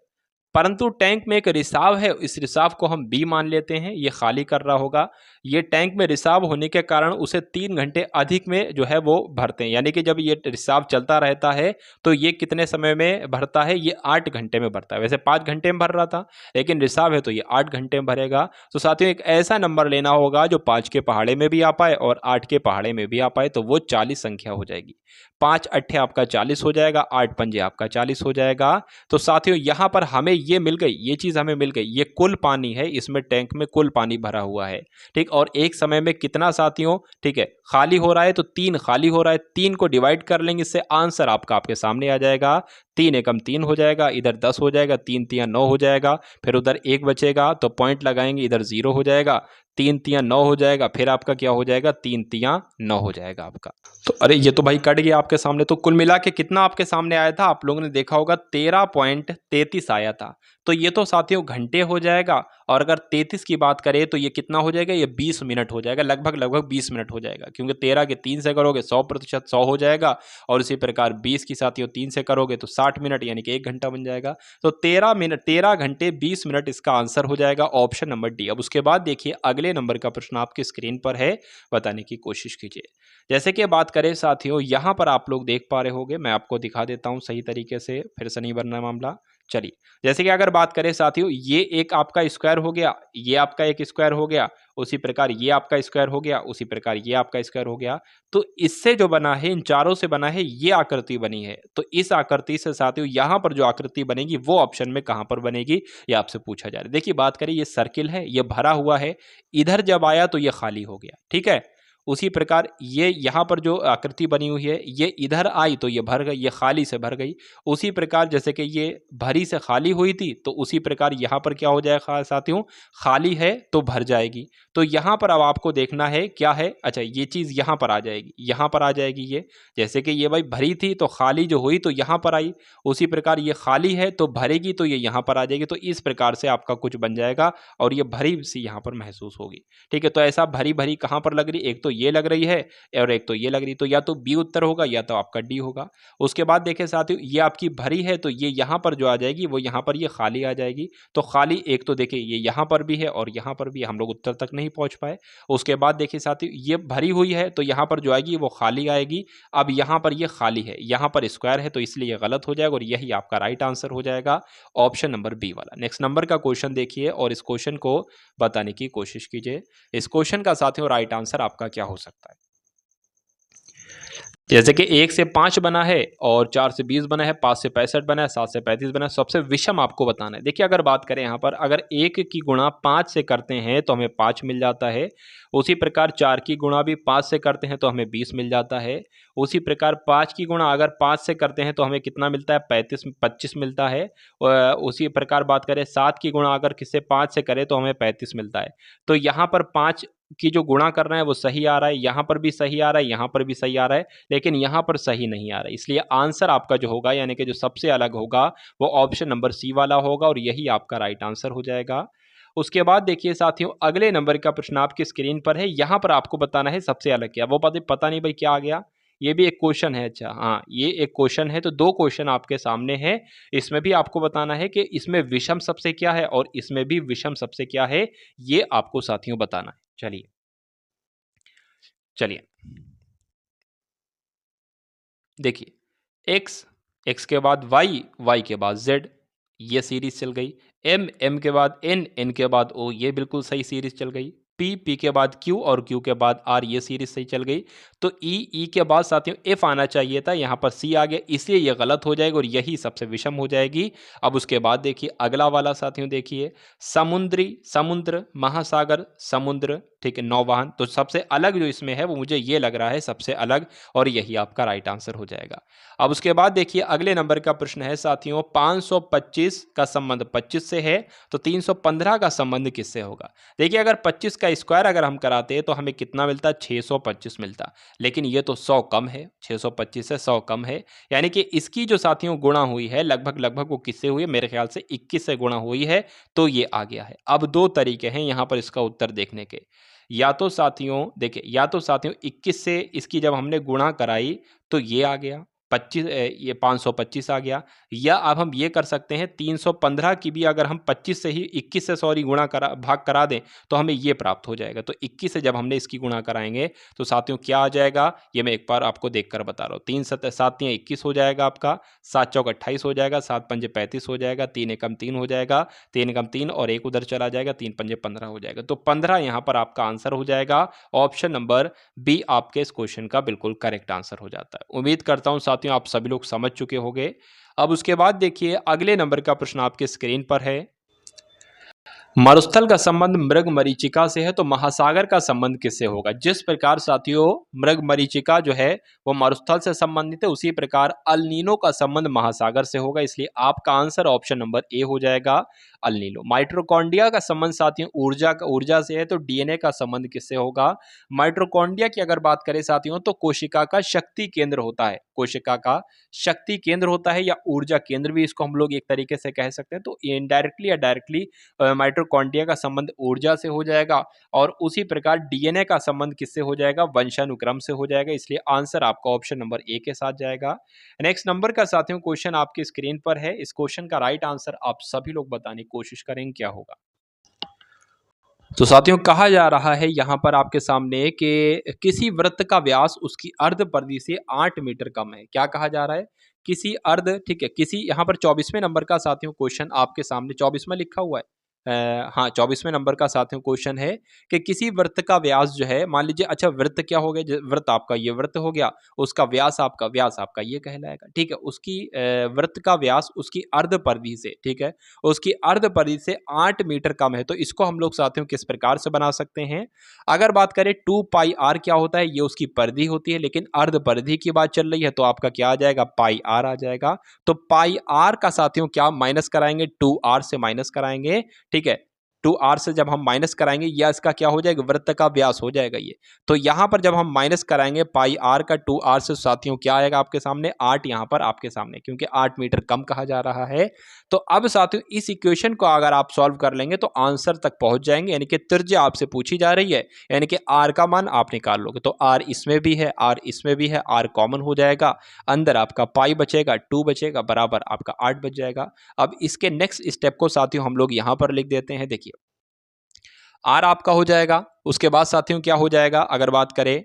परंतु टैंक में एक रिसाव है, इस रिसाव को हम बी मान लेते हैं, ये खाली कर रहा होगा। ये टैंक में रिसाव होने के कारण उसे 3 घंटे अधिक में जो है वो भरते हैं, यानी कि जब ये रिसाव चलता रहता है तो ये कितने समय में भरता है, ये 8 घंटे में भरता है। वैसे 5 घंटे में भर रहा था, लेकिन रिसाव है तो ये 8 घंटे में भरेगा। तो साथियों एक ऐसा नंबर लेना होगा जो 5 के पहाड़े में भी आ पाए और 8 के पहाड़े में भी आ पाए, तो वो 40 संख्या हो जाएगी। 5 अट्ठे आपका 40 हो जाएगा, 8 पंजे आपका 40 हो जाएगा। तो साथियों यहाँ पर हमें ये मिल गई, ये चीज़ हमें मिल गई, ये कुल पानी है, इसमें टैंक में कुल पानी भरा हुआ है, ठीक। और एक समय में कितना साथियों, ठीक है, खाली हो रहा है, तो 3 खाली हो रहा है। 3 को डिवाइड कर लेंगे, इससे आंसर आपका आपके सामने आ जाएगा। 3 एकम 3 हो जाएगा, इधर 10 हो जाएगा, 3 तिया 9 हो जाएगा, फिर उधर 1 बचेगा तो पॉइंट लगाएंगे, इधर 0 हो जाएगा, 3 तिया 9 हो जाएगा, फिर आपका क्या हो जाएगा, 3 तिया 9 हो जाएगा आपका। तो अरे ये तो भाई कट गया आपके सामने। तो कुल मिला के कितना आपके सामने आया था, आप लोगों ने देखा होगा 13.33 आया था। तो ये तो साथियों घंटे हो जाएगा, और अगर 33 की बात करें तो ये कितना हो जाएगा, ये 20 मिनट हो जाएगा, लगभग 20 मिनट हो जाएगा, क्योंकि 13 के 3 से करोगे 100% 100 हो जाएगा, और इसी प्रकार 20 की साथियों 3 से करोगे तो 60 मिनट, यानी कि 1 घंटा बन जाएगा। तो 13 घंटे 20 मिनट इसका आंसर हो जाएगा, ऑप्शन नंबर डी। अब उसके बाद देखिए अगले नंबर का प्रश्न आपकी स्क्रीन पर है, बताने की कोशिश कीजिए। जैसे कि बात करें साथियों, यहाँ पर आप लोग देख पा रहे होंगे, मैं आपको दिखा देता हूँ सही तरीके से, फिर से नहीं बनना मामला। चलिए, जैसे कि अगर बात करें साथियों, ये एक आपका स्क्वायर हो गया, ये आपका एक स्क्वायर हो गया, उसी प्रकार ये आपका स्क्वायर हो गया, उसी प्रकार ये आपका स्क्वायर हो गया। तो इससे जो बना है, इन चारों से बना है, ये आकृति बनी है। तो इस आकृति से साथियों यहाँ पर जो आकृति बनेगी वो ऑप्शन में कहाँ पर बनेगी, ये आपसे पूछा जा रहा है। देखिए बात करें, ये सर्किल है, ये भरा हुआ है, इधर जब आया तो ये खाली हो गया, ठीक है। उसी प्रकार ये यहाँ पर जो आकृति बनी हुई है ये इधर आई तो ये भर गई, ये खाली से भर गई। उसी प्रकार जैसे कि ये भरी से खाली हुई थी तो उसी प्रकार यहाँ पर क्या हो जाएगा साथियों, खाली है तो भर जाएगी। तो यहाँ पर अब आपको देखना है क्या है, अच्छा ये चीज़ यहाँ पर आ जाएगी, यहाँ पर आ जाएगी ये, जैसे कि ये भाई भरी थी तो खाली जो हुई तो यहाँ पर आई, उसी प्रकार ये खाली है तो भरेगी तो ये यहाँ पर आ जाएगी। तो इस प्रकार से आपका कुछ बन जाएगा और ये भरी सी यहाँ पर महसूस होगी। ठीक है, तो ऐसा भरी भरी कहाँ पर लग रही, एक तो ये लग रही है और एक तो ये लग रही, तो या तो बी उत्तर होगा या तो आपका डी होगा। उसके बाद देखिए साथियों ये आपकी भरी है तो ये यहाँ पर जो आ जाएगी वो यहाँ पर ये खाली आ जाएगी। तो खाली एक तो देखिए ये यहाँ पर भी है और यहाँ पर भी, हम लोग उत्तर तक नहीं पहुँच पाए। उसके बाद देखिए साथियों ये भरी हुई है तो यहाँ पर जो आएगी वो खाली आएगी। अब यहाँ पर ये खाली है, यहाँ पर स्क्वायर है तो इसलिए ये गलत हो जाएगा और यही आपका राइट आंसर हो जाएगा, ऑप्शन नंबर बी वाला। नेक्स्ट नंबर का क्वेश्चन देखिए और इस क्वेश्चन को बताने की कोशिश कीजिए। इस क्वेश्चन का साथियों राइट आंसर आपका क्या हो सकता है। जैसे कि 1 से 5 बना है और 4 से 20 बना है, 5 से 65 बना है, 7 से 35 बना है, सबसे विषम आपको बताना है। देखिए अगर बात करें यहाँ पर, अगर 1 की गुणा 5 से करते हैं तो हमें 5 मिल जाता है। उसी प्रकार 4 की गुणा भी 5 से करते हैं तो हमें 20 मिल जाता है। उसी प्रकार 5 की गुणा अगर 5 से करते हैं तो हमें कितना मिलता है, 25 मिलता है। उसी प्रकार बात करें 7 की गुणा अगर किससे 5 से करें तो हमें 35 मिलता है। तो यहाँ पर 5 की जो गुणा कर रहे हैं वो सही आ रहा है, यहाँ पर भी सही आ रहा है, यहाँ पर भी सही आ रहा है, लेकिन यहाँ पर सही नहीं आ रहा है। इसलिए आंसर आपका जो होगा यानी कि जो सबसे अलग होगा वो ऑप्शन नंबर सी वाला होगा और यही आपका राइट आंसर हो जाएगा। उसके बाद देखिए साथियों अगले नंबर का प्रश्न आपकी स्क्रीन पर है। यहाँ पर आपको बताना है सबसे अलग क्या, वो पता नहीं भाई क्या आ गया, ये भी एक क्वेश्चन है। अच्छा हाँ ये एक क्वेश्चन है, तो 2 क्वेश्चन आपके सामने हैं। इसमें भी आपको बताना है कि इसमें विषम सबसे क्या है और इसमें भी विषम सबसे क्या है, ये आपको साथियों बताना है। चलिए चलिए देखिए x के बाद y के बाद z, ये सीरीज चल गई। m के बाद n के बाद o, ये बिल्कुल सही सीरीज चल गई। p के बाद q और q के बाद r, ये सीरीज सही चल गई। तो e के बाद साथियों f आना चाहिए था, यहाँ पर c आ गया, इसलिए ये गलत हो जाएगा और यही सबसे विषम हो जाएगी। अब उसके बाद देखिए अगला वाला साथियों, देखिए समुद्र, महासागर, समुद्र, ठीक है, नौवहन। तो सबसे अलग जो इसमें है वो मुझे ये लग रहा है सबसे अलग और यही आपका राइट आंसर हो जाएगा। अब उसके बाद देखिए अगले नंबर का प्रश्न है साथियों, 525 का संबंध 25 से है तो 315 का संबंध किससे होगा। देखिए अगर 25 का स्क्वायर अगर हम कराते हैं तो हमें कितना मिलता, 625 मिलता, लेकिन ये तो 100 कम है, 625 से 100 कम है, यानी कि इसकी जो साथियों गुणा हुई है लगभग वो किससे हुई है, मेरे ख्याल से 21 से गुणा हुई है, तो ये आ गया है। अब 2 तरीके हैं यहाँ पर इसका उत्तर देखने के, या तो साथियों देखिए, या तो साथियों 21 से इसकी जब हमने गुणा कराई तो ये आ गया 25, ये 525 आ गया, या अब हम ये कर सकते हैं 315 की भी अगर हम 25 से ही 21 से सॉरी गुणा करा भाग करा दें तो हमें ये प्राप्त हो जाएगा। तो 21 से जब हमने इसकी गुणा कराएंगे तो साथियों क्या आ जाएगा, ये मैं एक बार आपको देखकर बता रहा हूँ। 3 7 21 हो जाएगा आपका, 7 चौक 28 हो जाएगा, 7 पंजे 35 हो जाएगा, 3 एकम 3 हो जाएगा, 3 एकम 3 और 1 उधर चला जाएगा, 3 पंजे 15 हो जाएगा। तो 15 यहाँ पर आपका आंसर हो जाएगा। ऑप्शन नंबर बी आपके इस क्वेश्चन का बिल्कुल करेक्ट आंसर हो जाता है। उम्मीद करता हूं साथियों आप सभी लोग समझ चुके होंगे। अब उसके बाद देखिए अगले नंबर का प्रश्न आपके स्क्रीन पर है, मरुस्थल का संबंध मृग मरीचिका से है तो महासागर का संबंध किससे होगा। जिस प्रकार साथियों मृग मरीचिका जो है वो मरुस्थल से संबंधित है, उसी प्रकार अल नीनो का संबंध महासागर से होगा, इसलिए आपका आंसर ऑप्शन नंबर ए हो जाएगा, अल नीनो। माइटोकॉन्ड्रिया का संबंध साथियों ऊर्जा से है तो डीएनए का संबंध किससे होगा। माइटोकॉन्ड्रिया की अगर बात करें साथियों तो कोशिका का शक्ति केंद्र होता है, कोशिका का शक्ति केंद्र होता है या ऊर्जा केंद्र भी इसको हम लोग एक तरीके से कह सकते हैं। तो इनडायरेक्टली या डायरेक्टली माइटोकॉन्ड्रिया का संबंध ऊर्जा से हो जाएगा और उसी प्रकार डीएनए का संबंध किससे हो जाएगा, वंशानुक्रम से हो जाएगा, इसलिए आंसर आपका ऑप्शन नंबर ए के साथ जाएगा। नेक्स्ट नंबर का साथियों क्वेश्चन आपकी स्क्रीन पर है, इस क्वेश्चन का राइट आंसर आप सभी लोग बताने की कोशिश करेंगे क्या होगा। तो साथियों कहा जा रहा है यहाँ पर आपके सामने कि किसी वृत्त का व्यास उसकी अर्ध परिधि से 8 मीटर कम है। क्या कहा जा रहा है, किसी अर्ध, ठीक है, किसी, यहाँ पर 24वें नंबर का साथियों क्वेश्चन आपके सामने 24वां लिखा हुआ है, हाँ 24वें नंबर का साथियों क्वेश्चन है कि किसी वृत्त का व्यास जो है, मान लीजिए अच्छा वृत्त क्या हो गया, वृत्त आपका ये वृत्त हो गया, उसका व्यास आपका ये कहलाएगा, ठीक है। उसकी वृत्त का व्यास उसकी अर्ध परिधि से, ठीक है, उसकी अर्ध परिधि से 8 मीटर कम है। तो इसको हम लोग साथियों किस प्रकार से बना सकते हैं? अगर बात करें 2 पाई आर क्या होता है, ये उसकी परिधि होती है, लेकिन अर्ध परिधि की बात चल रही है तो आपका क्या आ जाएगा, पाई आर आ जाएगा। तो पाई आर का साथियों क्या माइनस कराएंगे, 2r से माइनस कराएंगे, ठीक है। 2r से जब हम माइनस कराएंगे या इसका क्या हो जाएगा, वृत्त का व्यास हो जाएगा ये। तो यहां पर जब हम माइनस कराएंगे पाई आर का 2r से साथियों क्या आएगा आपके सामने, 8 यहां पर आपके सामने, क्योंकि 8 मीटर कम कहा जा रहा है। तो अब साथियों इस इक्वेशन को अगर आप सॉल्व कर लेंगे तो आंसर तक पहुंच जाएंगे, यानी कि त्रिज्या आपसे पूछी जा रही है, यानी कि r का मान आप निकाल लोगे। तो r इसमें भी है, r इसमें भी है, r कॉमन हो जाएगा, अंदर आपका पाई बचेगा, 2 बचेगा, बराबर आपका 8 बच जाएगा। अब इसके नेक्स्ट स्टेप को साथियों हम लोग यहां पर लिख देते हैं। देखिए आर आपका हो जाएगा, उसके बाद साथियों क्या हो जाएगा, अगर बात करें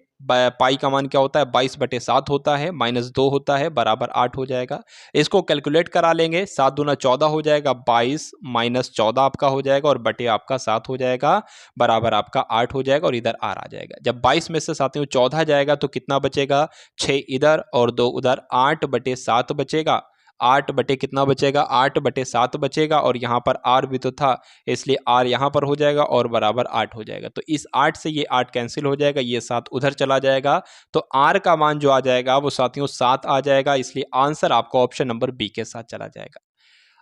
पाई का मान क्या होता है, 22/7 होता है, -2 होता है, बराबर 8 हो जाएगा। इसको कैलकुलेट करा लेंगे, 7 दूना 14 हो जाएगा, 22 माइनस 14 आपका हो जाएगा और बटे आपका 7 हो जाएगा, बराबर आपका 8 हो जाएगा और इधर आर आ जाएगा। जब 22 में से साथियों 14 जाएगा तो कितना बचेगा, 6 इधर और 2 उधर, 8/7 बचेगा। 8 बटे कितना बचेगा, 8/7 बचेगा और यहाँ पर आर भी तो था, इसलिए आर यहाँ पर हो जाएगा और बराबर 8 हो जाएगा। तो इस 8 से ये 8 कैंसिल हो जाएगा, ये 7 उधर चला जाएगा, तो आर का मान जो आ जाएगा वो साथियों 7 आ जाएगा, इसलिए आंसर आपका ऑप्शन नंबर बी के साथ चला जाएगा।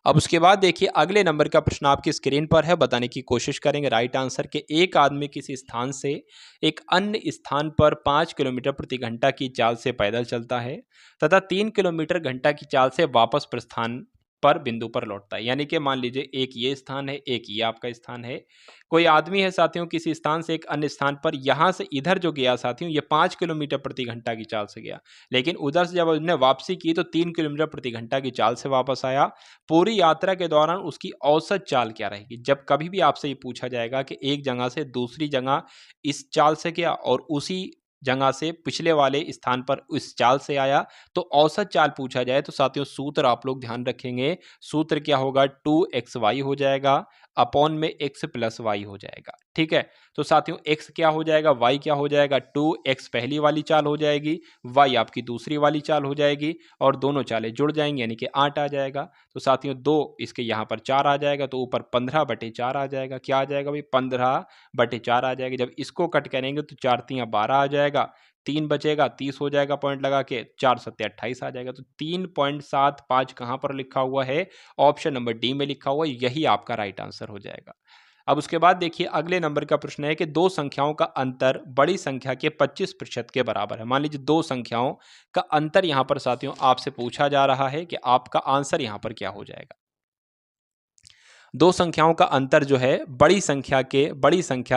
अब उसके बाद देखिए अगले नंबर का प्रश्न आपकी स्क्रीन पर है, बताने की कोशिश करेंगे राइट आंसर के। एक आदमी किसी स्थान से एक अन्य स्थान पर 5 किलोमीटर प्रति घंटा की चाल से पैदल चलता है तथा 3 किलोमीटर घंटा की चाल से वापस प्रस्थान पर बिंदु पर लौटता है। यानी कि मान लीजिए एक ये स्थान है, एक ये आपका स्थान है, कोई आदमी है साथियों किसी स्थान से एक अन्य स्थान पर, यहां से इधर जो गया साथियों ये 5 किलोमीटर प्रति घंटा की चाल से गया, लेकिन उधर से जब उसने वापसी की तो 3 किलोमीटर प्रति घंटा की चाल से वापस आया। पूरी यात्रा के दौरान उसकी औसत चाल क्या रहेगी? जब कभी भी आपसे ये पूछा जाएगा कि एक जगह से दूसरी जगह इस चाल से गया और उसी जगह से पिछले वाले स्थान पर इस चाल से आया, तो औसत चाल पूछा जाए तो साथियों सूत्र आप लोग ध्यान रखेंगे, सूत्र क्या होगा, 2xy हो जाएगा अपॉन में x प्लस वाई हो जाएगा, ठीक है। तो साथियों x क्या हो जाएगा, y क्या हो जाएगा, 2x पहली वाली चाल हो जाएगी, y आपकी दूसरी वाली चाल हो जाएगी और दोनों चालें जुड़ जाएंगी यानी कि 8 आ जाएगा। तो साथियों 2 इसके यहाँ पर 4 आ जाएगा, तो ऊपर 15/4 आ जाएगा। क्या आ जाएगा भाई, 15/4 आ जाएगा। जब इसको कट करेंगे तो 4 तियां 12 आ जाएगा, 3 बचेगा, 30 हो जाएगा पॉइंट लगा के, 4 सत्ते 28 आ जाएगा। तो 3.75 कहाँ पर लिखा हुआ है, ऑप्शन नंबर डी में लिखा हुआ है, यही आपका राइट आंसर हो जाएगा। अब उसके बाद देखिए अगले नंबर का प्रश्न है कि दो संख्याओं का अंतर बड़ी संख्या के 25% के बराबर है। मान लीजिए दो संख्याओं का अंतर यहां पर साथियों आपसे पूछा जा रहा है कि आपका आंसर यहां पर क्या हो जाएगा। दो संख्याओं का अंतर जो है बड़ी संख्या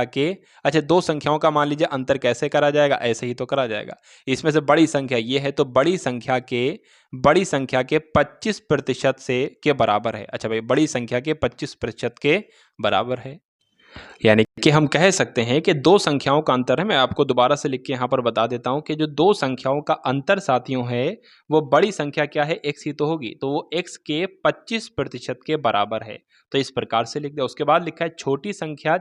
के अच्छा दो संख्याओं का मान लीजिए अंतर कैसे करा जाएगा, ऐसे ही तो करा जाएगा। इसमें से बड़ी संख्या ये है तो बड़ी संख्या के 25% से के बराबर है। अच्छा भाई बड़ी संख्या के 25% के बराबर है, यानी कि हम कह सकते हैं कि दो संख्याओं का अंतर है। मैं आपको दोबारा से लिख के यहाँ पर बता देता हूँ कि जो दो संख्याओं का अंतर साथियों है वो बड़ी संख्या क्या है, x ही तो होगी, तो वो x के 25% के बराबर है। तो इस प्रकार से लिख दिया। उसके बाद लिखा है छोटी संख्या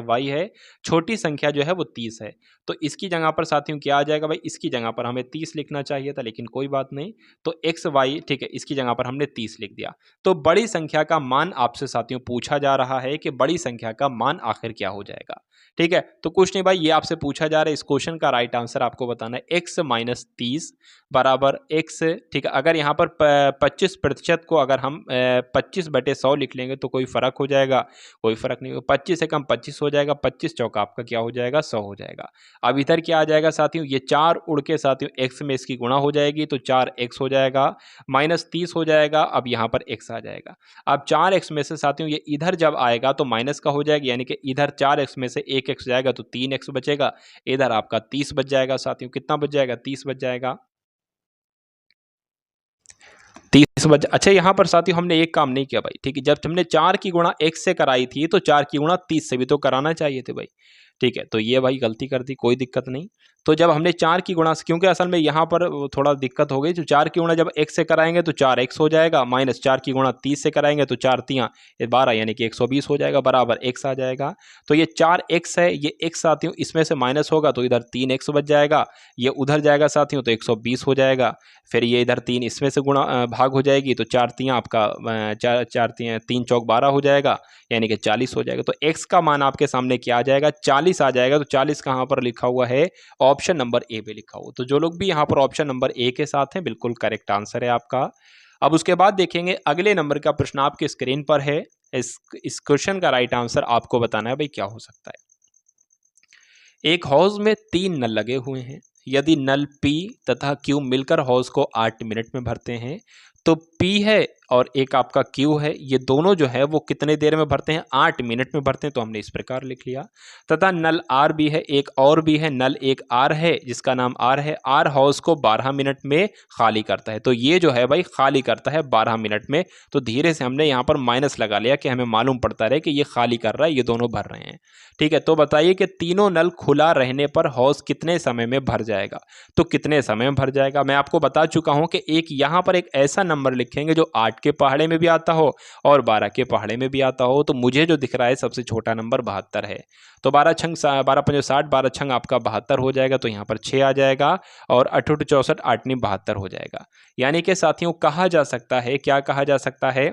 y है, छोटी संख्या जो है वो 30 है। तो इसकी जगह पर साथियों क्या आ जाएगा भाई, इसकी जगह पर हमें 30 लिखना चाहिए था लेकिन कोई बात नहीं, तो एक्स वाई ठीक है, इसकी जगह पर हमने 30 लिख दिया। तो बड़ी संख्या का मान आपसे साथियों पूछा जा रहा है कि बड़ी संख्या का मान आखिर क्या हो जाएगा। ठीक है, तो कुछ नहीं भाई, ये आपसे पूछा जा रहा है, इस क्वेश्चन का राइट आंसर आपको बताना है x माइनस 30 बराबर x। ठीक है, अगर यहाँ पर 25% को अगर हम 25/100 लिख लेंगे तो कोई फर्क हो जाएगा, कोई फर्क नहीं होगा। 25 से कम 25 हो जाएगा, 25 चौका आपका क्या हो जाएगा, 100 हो जाएगा। अब इधर क्या आ जाएगा साथियों, ये 4 उड़ के साथियों x में इसकी गुणा हो जाएगी तो 4x हो जाएगा, माइनस 30 हो जाएगा, अब यहाँ पर x आ जाएगा। अब 4x में से साथियों ये इधर जब आएगा तो माइनस का हो जाएगा, यानी कि इधर 4x में से 1x जाएगा तो 3x बचेगा, इधर आपका 30 बच जाएगा साथियों। कितना बच जाएगा, 30 बच जाएगा, 30 बच। अच्छा यहाँ पर साथियों हमने एक काम नहीं किया भाई, ठीक है, जब हमने 4 की गुणा x से कराई थी तो 4 की गुणा 30 से भी तो कराना चाहिए थे भाई, ठीक है, तो ये भाई गलती कर दी, कोई दिक्कत नहीं। तो जब हमने 4 की गुणा, क्योंकि असल में यहाँ पर थोड़ा दिक्कत हो गई, तो 4 की गुणा जब x से कराएंगे तो 4x हो जाएगा, माइनस 4 की गुणा 30 से कराएंगे तो 4 तियाँ 12 यानी कि 120 हो जाएगा, बराबर x आ जाएगा। तो ये 4x है, ये x साथियों इसमें से माइनस होगा तो इधर 3x बच जाएगा, ये उधर जाएगा साथियों तो 120 हो जाएगा। फिर ये इधर 3 इसमें से गुणा भाग हो जाएगी तो 4 तियाँ आपका 4 तियाँ 3 चौक 12 हो जाएगा, यानी कि 40 हो जाएगा। तो x का मान आपके सामने क्या आ जाएगा, 40 आ जाएगा। तो 40 कहाँ पर लिखा हुआ है, ऑप्शन नंबर ए पे लिखा हुआ। तो जो लोग भी यहाँ पर ऑप्शन नंबर ए के साथ हैं, बिल्कुल करेक्ट आंसर है आपका। अब उसके बाद देखेंगे अगले नंबर का प्रश्न आपके स्क्रीन पर है। इस क्वेश्चन का राइट आंसर आपको बताना है भाई क्या हो सकता है। एक हौज में 3 नल लगे हुए हैं। यदि नल P तथा Q मिलकर हौज को 8 मिनट में भरते हैं तो P है और एक आपका Q है, ये दोनों जो है वो कितने देर में भरते हैं, 8 मिनट में भरते हैं। तो हमने इस प्रकार लिख लिया। तथा नल R भी है, एक और भी है, नल एक R है जिसका नाम R है। R हाउस को 12 मिनट में खाली करता है। तो ये जो है भाई खाली करता है 12 मिनट में। तो धीरे से हमने यहाँ पर माइनस लगा लिया कि हमें मालूम पड़ता रहे कि ये खाली कर रहा है, ये दोनों भर रहे हैं। ठीक है, तो बताइए कि तीनों नल खुला रहने पर हाउस कितने समय में भर जाएगा। तो कितने समय में भर जाएगा, मैं आपको बता चुका हूं कि एक यहाँ पर एक ऐसा नंबर लिखेंगे जो 8 के पहाड़े में भी आता हो और 12 के पहाड़े में भी आता हो। तो मुझे जो दिख रहा है सबसे छोटा नंबर 72 है। तो 12 छंग 12 पंजे 60, 12 छंग आपका 72 हो जाएगा। तो यहाँ पर 6 आ जाएगा और 8 8 64, 8 9 72 हो जाएगा। यानी कि साथियों कहा जा सकता है, क्या कहा जा सकता है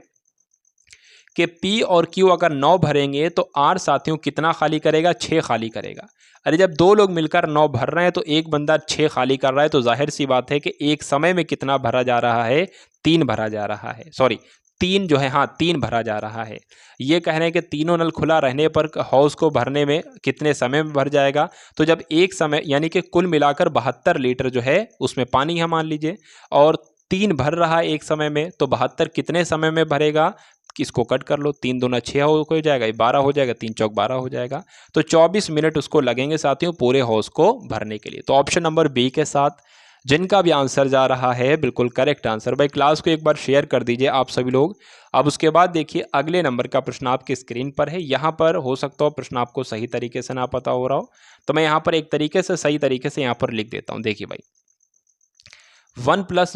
कि P और Q अगर 9 भरेंगे तो R साथियों कितना खाली करेगा, 6 खाली करेगा। अरे जब दो लोग मिलकर 9 भर रहे हैं तो एक बंदा 6 खाली कर रहा है, तो जाहिर सी बात है कि एक समय में कितना भरा जा रहा है, 3 भरा जा रहा है। सॉरी 3 जो है, हाँ 3 भरा जा रहा है। ये कह रहे हैं कि तीनों नल खुला रहने पर हाउस को भरने में कितने समय में भर जाएगा। तो जब एक समय यानी कि कुल मिलाकर 72 लीटर जो है उसमें पानी है मान लीजिए, और 3 भर रहा है एक समय में, तो 72 कितने समय में भरेगा, इसको कट कर लो, 3 दूना 6 हो जाएगा, 12 हो जाएगा, 3 चौक 12 हो जाएगा। तो 24 मिनट उसको लगेंगे साथियों पूरे हाउस को भरने के लिए। तो ऑप्शन नंबर बी के साथ जिनका भी आंसर जा रहा है बिल्कुल करेक्ट आंसर। भाई क्लास को एक बार शेयर कर दीजिए आप सभी लोग। अब उसके बाद देखिए अगले नंबर का प्रश्न आपकी स्क्रीन पर है। यहाँ पर हो सकता हो प्रश्न आपको सही तरीके से ना पता हो रहा हो, तो मैं यहाँ पर एक तरीके से सही तरीके से यहाँ पर लिख देता हूँ। देखिए भाई 1 +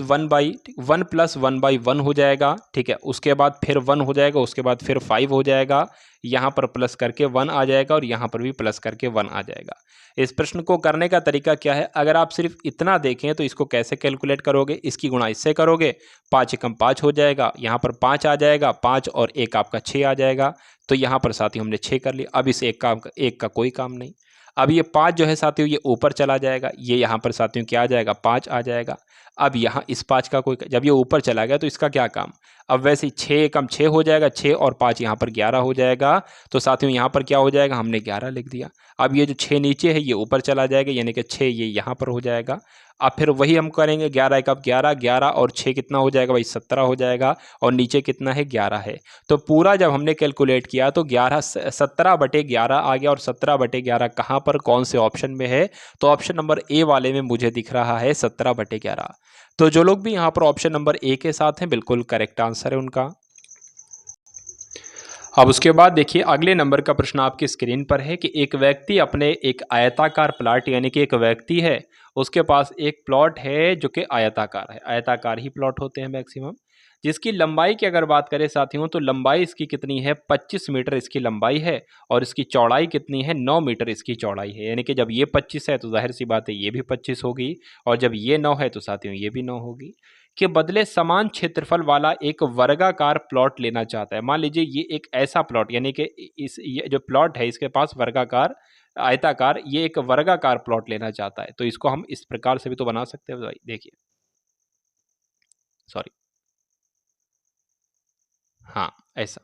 1/1 हो जाएगा। ठीक है, उसके बाद फिर 1 हो जाएगा, उसके बाद फिर 5 हो जाएगा, यहाँ पर प्लस करके 1 आ जाएगा और यहाँ पर भी प्लस करके 1 आ जाएगा। इस प्रश्न को करने का तरीका क्या है, अगर आप सिर्फ इतना देखें तो इसको कैसे कैलकुलेट करोगे, इसकी गुणा इससे करोगे, 5 एकम 5 हो जाएगा, यहाँ पर 5 आ जाएगा, 5 और 1 आपका 6 आ जाएगा। तो यहाँ पर साथियों हमने 6 कर लिया। अब इस एक का कोई काम नहीं। अब ये 5 जो है साथियों ये ऊपर चला जाएगा, ये यहाँ पर साथियों क्या आ जाएगा, 5 आ जाएगा। अब यहाँ इस 5 का कोई, जब ये ऊपर चला गया तो इसका क्या काम, अब वैसे ही 6 एकम 6 हो जाएगा, 6 और 5 यहाँ पर 11 हो जाएगा। तो साथियों यहाँ पर क्या हो जाएगा, हमने 11 लिख दिया। अब ये जो 6 नीचे है ये ऊपर चला जाएगा, यानी कि 6 ये यहाँ पर हो जाएगा। अब फिर वही हम करेंगे, 11 एकम 11, 11 और 6 कितना हो जाएगा भाई, 17 हो जाएगा, और नीचे कितना है, 11 है। तो पूरा जब हमने कैलकुलेट किया तो 17/11 आ गया, और 17/11 कहाँ पर कौन से ऑप्शन में है, तो ऑप्शन नंबर ए वाले में मुझे दिख रहा है 17/11। तो जो लोग भी यहाँ पर ऑप्शन नंबर ए के साथ हैं बिल्कुल करेक्ट आंसर है उनका। अब उसके बाद देखिए अगले नंबर का प्रश्न आपकी स्क्रीन पर है कि एक व्यक्ति अपने एक आयताकार प्लॉट, यानी कि एक व्यक्ति है उसके पास एक प्लॉट है जो कि आयताकार है, आयताकार ही प्लॉट होते हैं मैक्सिमम, जिसकी लंबाई की अगर बात करें साथियों तो लंबाई इसकी कितनी है, 25 मीटर इसकी लंबाई है, और इसकी चौड़ाई कितनी है, 9 मीटर इसकी चौड़ाई है। यानी कि जब ये 25 है तो जाहिर सी बात है ये भी 25 होगी, और जब ये 9 है तो साथियों ये भी 9 होगी। के बदले समान क्षेत्रफल वाला एक वर्गाकार प्लॉट लेना चाहता है। मान लीजिए ये एक ऐसा प्लॉट, यानी कि ये जो प्लॉट है इसके पास वर्गाकार आयताकार, ये एक वर्गाकार प्लॉट लेना चाहता है। तो इसको हम इस प्रकार से भी तो बना सकते हैं भाई, देखिए सॉरी, हाँ ऐसा।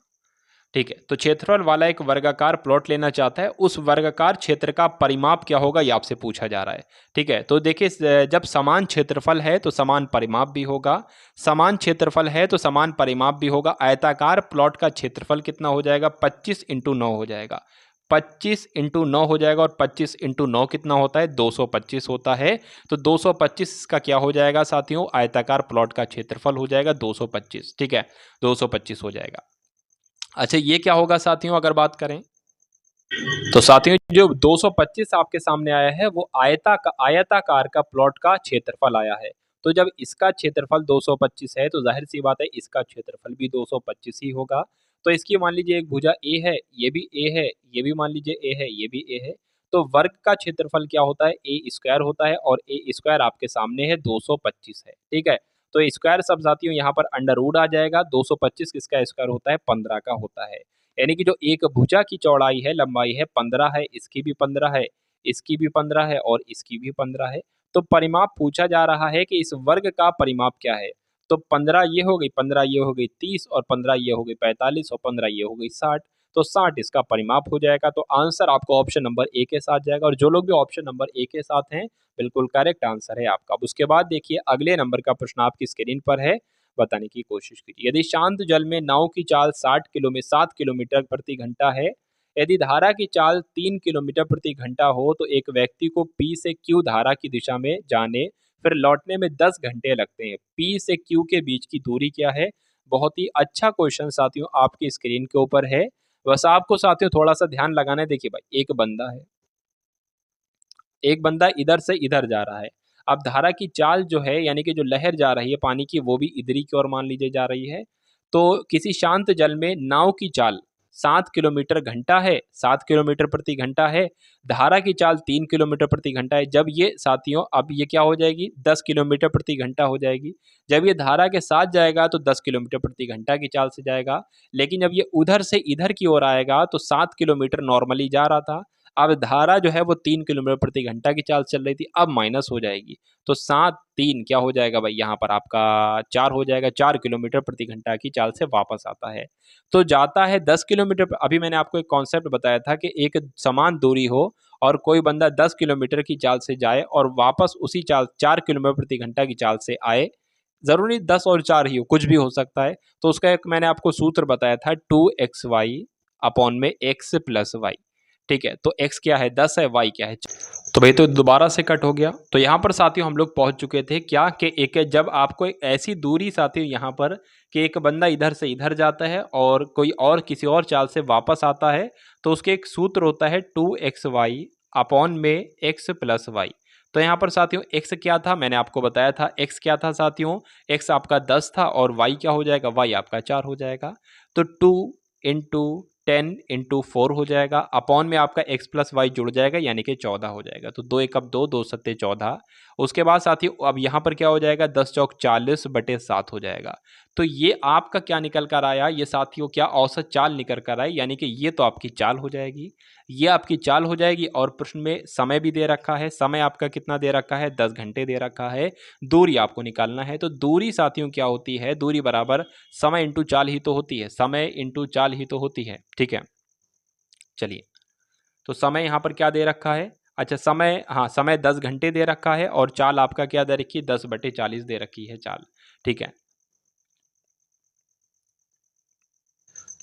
ठीक है, तो क्षेत्रफल वाला एक वर्गाकार प्लॉट लेना चाहता है, उस वर्गाकार क्षेत्र का परिमाप क्या होगा ये आपसे पूछा जा रहा है। ठीक है, तो देखिए जब समान क्षेत्रफल है तो समान परिमाप भी होगा, समान क्षेत्रफल है तो समान परिमाप भी होगा। आयताकार प्लॉट का क्षेत्रफल कितना हो जाएगा, 25 × 9 हो जाएगा, 25 × 9 हो जाएगा, और 25 × 9 कितना होता है, 225 होता है। तो 225 का क्या हो जाएगा साथियों, आयताकार प्लॉट का क्षेत्रफल हो जाएगा 225। ठीक है, 225 हो जाएगा। अच्छा ये क्या होगा साथियों अगर बात करें, तो साथियों जो 225 आपके सामने आया है वो आयताकार का प्लॉट का क्षेत्रफल आया है। तो जब इसका क्षेत्रफल 225 है तो जाहिर सी बात है इसका क्षेत्रफल भी 225 ही होगा। तो इसकी मान लीजिए एक भुजा ए है, ये भी ए है, ये भी मान लीजिए ए है, ये भी ए है। तो वर्ग का क्षेत्रफल क्या होता है? ए स्क्वायर होता है और ए स्क्वायर आपके सामने है 225 है, ठीक है। तो स्क्वायर सब साथियों यहाँ पर अंडर रूट आ जाएगा, 225 किसका स्क्वायर होता है? 15 का होता है। यानी कि जो एक भुजा की चौड़ाई है, लंबाई है 15 है, इसकी भी 15 है, इसकी भी 15 है और इसकी भी 15 है। तो परिमाप पूछा जा रहा है कि इस वर्ग का परिमाप क्या है? तो 15 ये हो गई, 15 ये हो गई 30 और 15 ये हो गई 45 और 15 ये हो गई 60। तो 60 इसका परिमाप हो जाएगा। तो आंसर आपको ऑप्शन नंबर ए के साथ जाएगा और जो लोग भी ऑप्शन नंबर ए के साथ हैं, बिल्कुल करेक्ट आंसर है आपका। अब उसके बाद देखिए अगले नंबर का प्रश्न आपकी स्क्रीन पर है, बताने की कोशिश कीजिए। यदि शांत जल में नाव की चाल 7 किलोमीटर प्रति घंटा है, यदि धारा की चाल 3 किलोमीटर प्रति घंटा हो तो एक व्यक्ति को P से Q धारा की दिशा में जाने फिर लौटने में 10 घंटे लगते हैं। P से Q के बीच की दूरी क्या है? बहुत ही अच्छा क्वेश्चन साथियों आपकी स्क्रीन के ऊपर है। बस आपको साथियों थोड़ा सा ध्यान लगाना है। देखिए भाई एक बंदा है, एक बंदा इधर से इधर जा रहा है। अब धारा की चाल जो है यानी कि जो लहर जा रही है पानी की वो भी इधर ही की ओर मान लीजिए जा रही है। तो किसी शांत जल में नाव की चाल 7 किलोमीटर घंटा है, 7 किलोमीटर प्रति घंटा है, धारा की चाल 3 किलोमीटर प्रति घंटा है। जब ये साथियों अब ये क्या हो जाएगी? 10 किलोमीटर प्रति घंटा हो जाएगी। जब ये धारा के साथ जाएगा तो 10 किलोमीटर प्रति घंटा की चाल से जाएगा। लेकिन जब ये उधर से इधर की ओर आएगा तो 7 किलोमीटर नॉर्मली जा रहा था, अब धारा जो है वो 3 किलोमीटर प्रति घंटा की चाल चल रही थी, अब माइनस हो जाएगी। तो 7 3 क्या हो जाएगा भाई? यहाँ पर आपका 4 हो जाएगा, 4 किलोमीटर प्रति घंटा की चाल से वापस आता है। तो जाता है 10 किलोमीटर। अभी मैंने आपको एक कॉन्सेप्ट बताया था कि एक समान दूरी हो और कोई बंदा 10 किलोमीटर की चाल से जाए और वापस उसी चाल 4 किलोमीटर प्रति घंटा की चाल से आए, ज़रूरी 10 और 4 ही हो, कुछ भी हो सकता है। तो उसका एक मैंने आपको सूत्र बताया था 2xy अपॉन में x प्लस वाई, ठीक है। तो x क्या है? 10 है, y क्या है? तो भाई तो दोबारा से कट हो गया। तो यहाँ पर साथियों हम लोग पहुंच चुके थे क्या कि एक जब आपको एक ऐसी दूरी साथियों यहाँ पर कि एक बंदा इधर से इधर जाता है और कोई और किसी और चाल से वापस आता है तो उसके एक सूत्र होता है 2xy अपॉन में x प्लस वाई। तो यहाँ पर साथियों x क्या था? मैंने आपको बताया था x क्या था साथियों? x आपका 10 था और y क्या हो जाएगा? y आपका 4 हो जाएगा। तो 2 इंटू 10 इंटू 4 हो जाएगा, अपॉन में आपका x प्लस वाई जुड़ जाएगा यानी कि 14 हो जाएगा। तो 2 एक अब 2, 2 सत्ते 14। उसके बाद साथियों अब यहाँ पर क्या हो जाएगा? 10 चौक 40 बटे 7 हो जाएगा। तो ये आपका क्या निकल कर आया? ये साथियों क्या औसत चाल निकल कर आई, यानी कि ये तो आपकी चाल हो जाएगी, ये आपकी चाल हो जाएगी। और प्रश्न में समय भी दे रखा है, समय आपका कितना दे रखा है? 10 घंटे दे रखा है। दूरी आपको निकालना है, तो दूरी साथियों क्या होती है? दूरी बराबर समय इंटू चाल ही तो होती है, समय इंटू चाल ही तो होती है, ठीक है। चलिए तो समय यहाँ पर क्या दे रखा है? अच्छा समय, हाँ समय 10 घंटे दे रखा है और चाल आपका क्या दे रखी है? 10 बटे 40 दे रखी है चाल, ठीक है।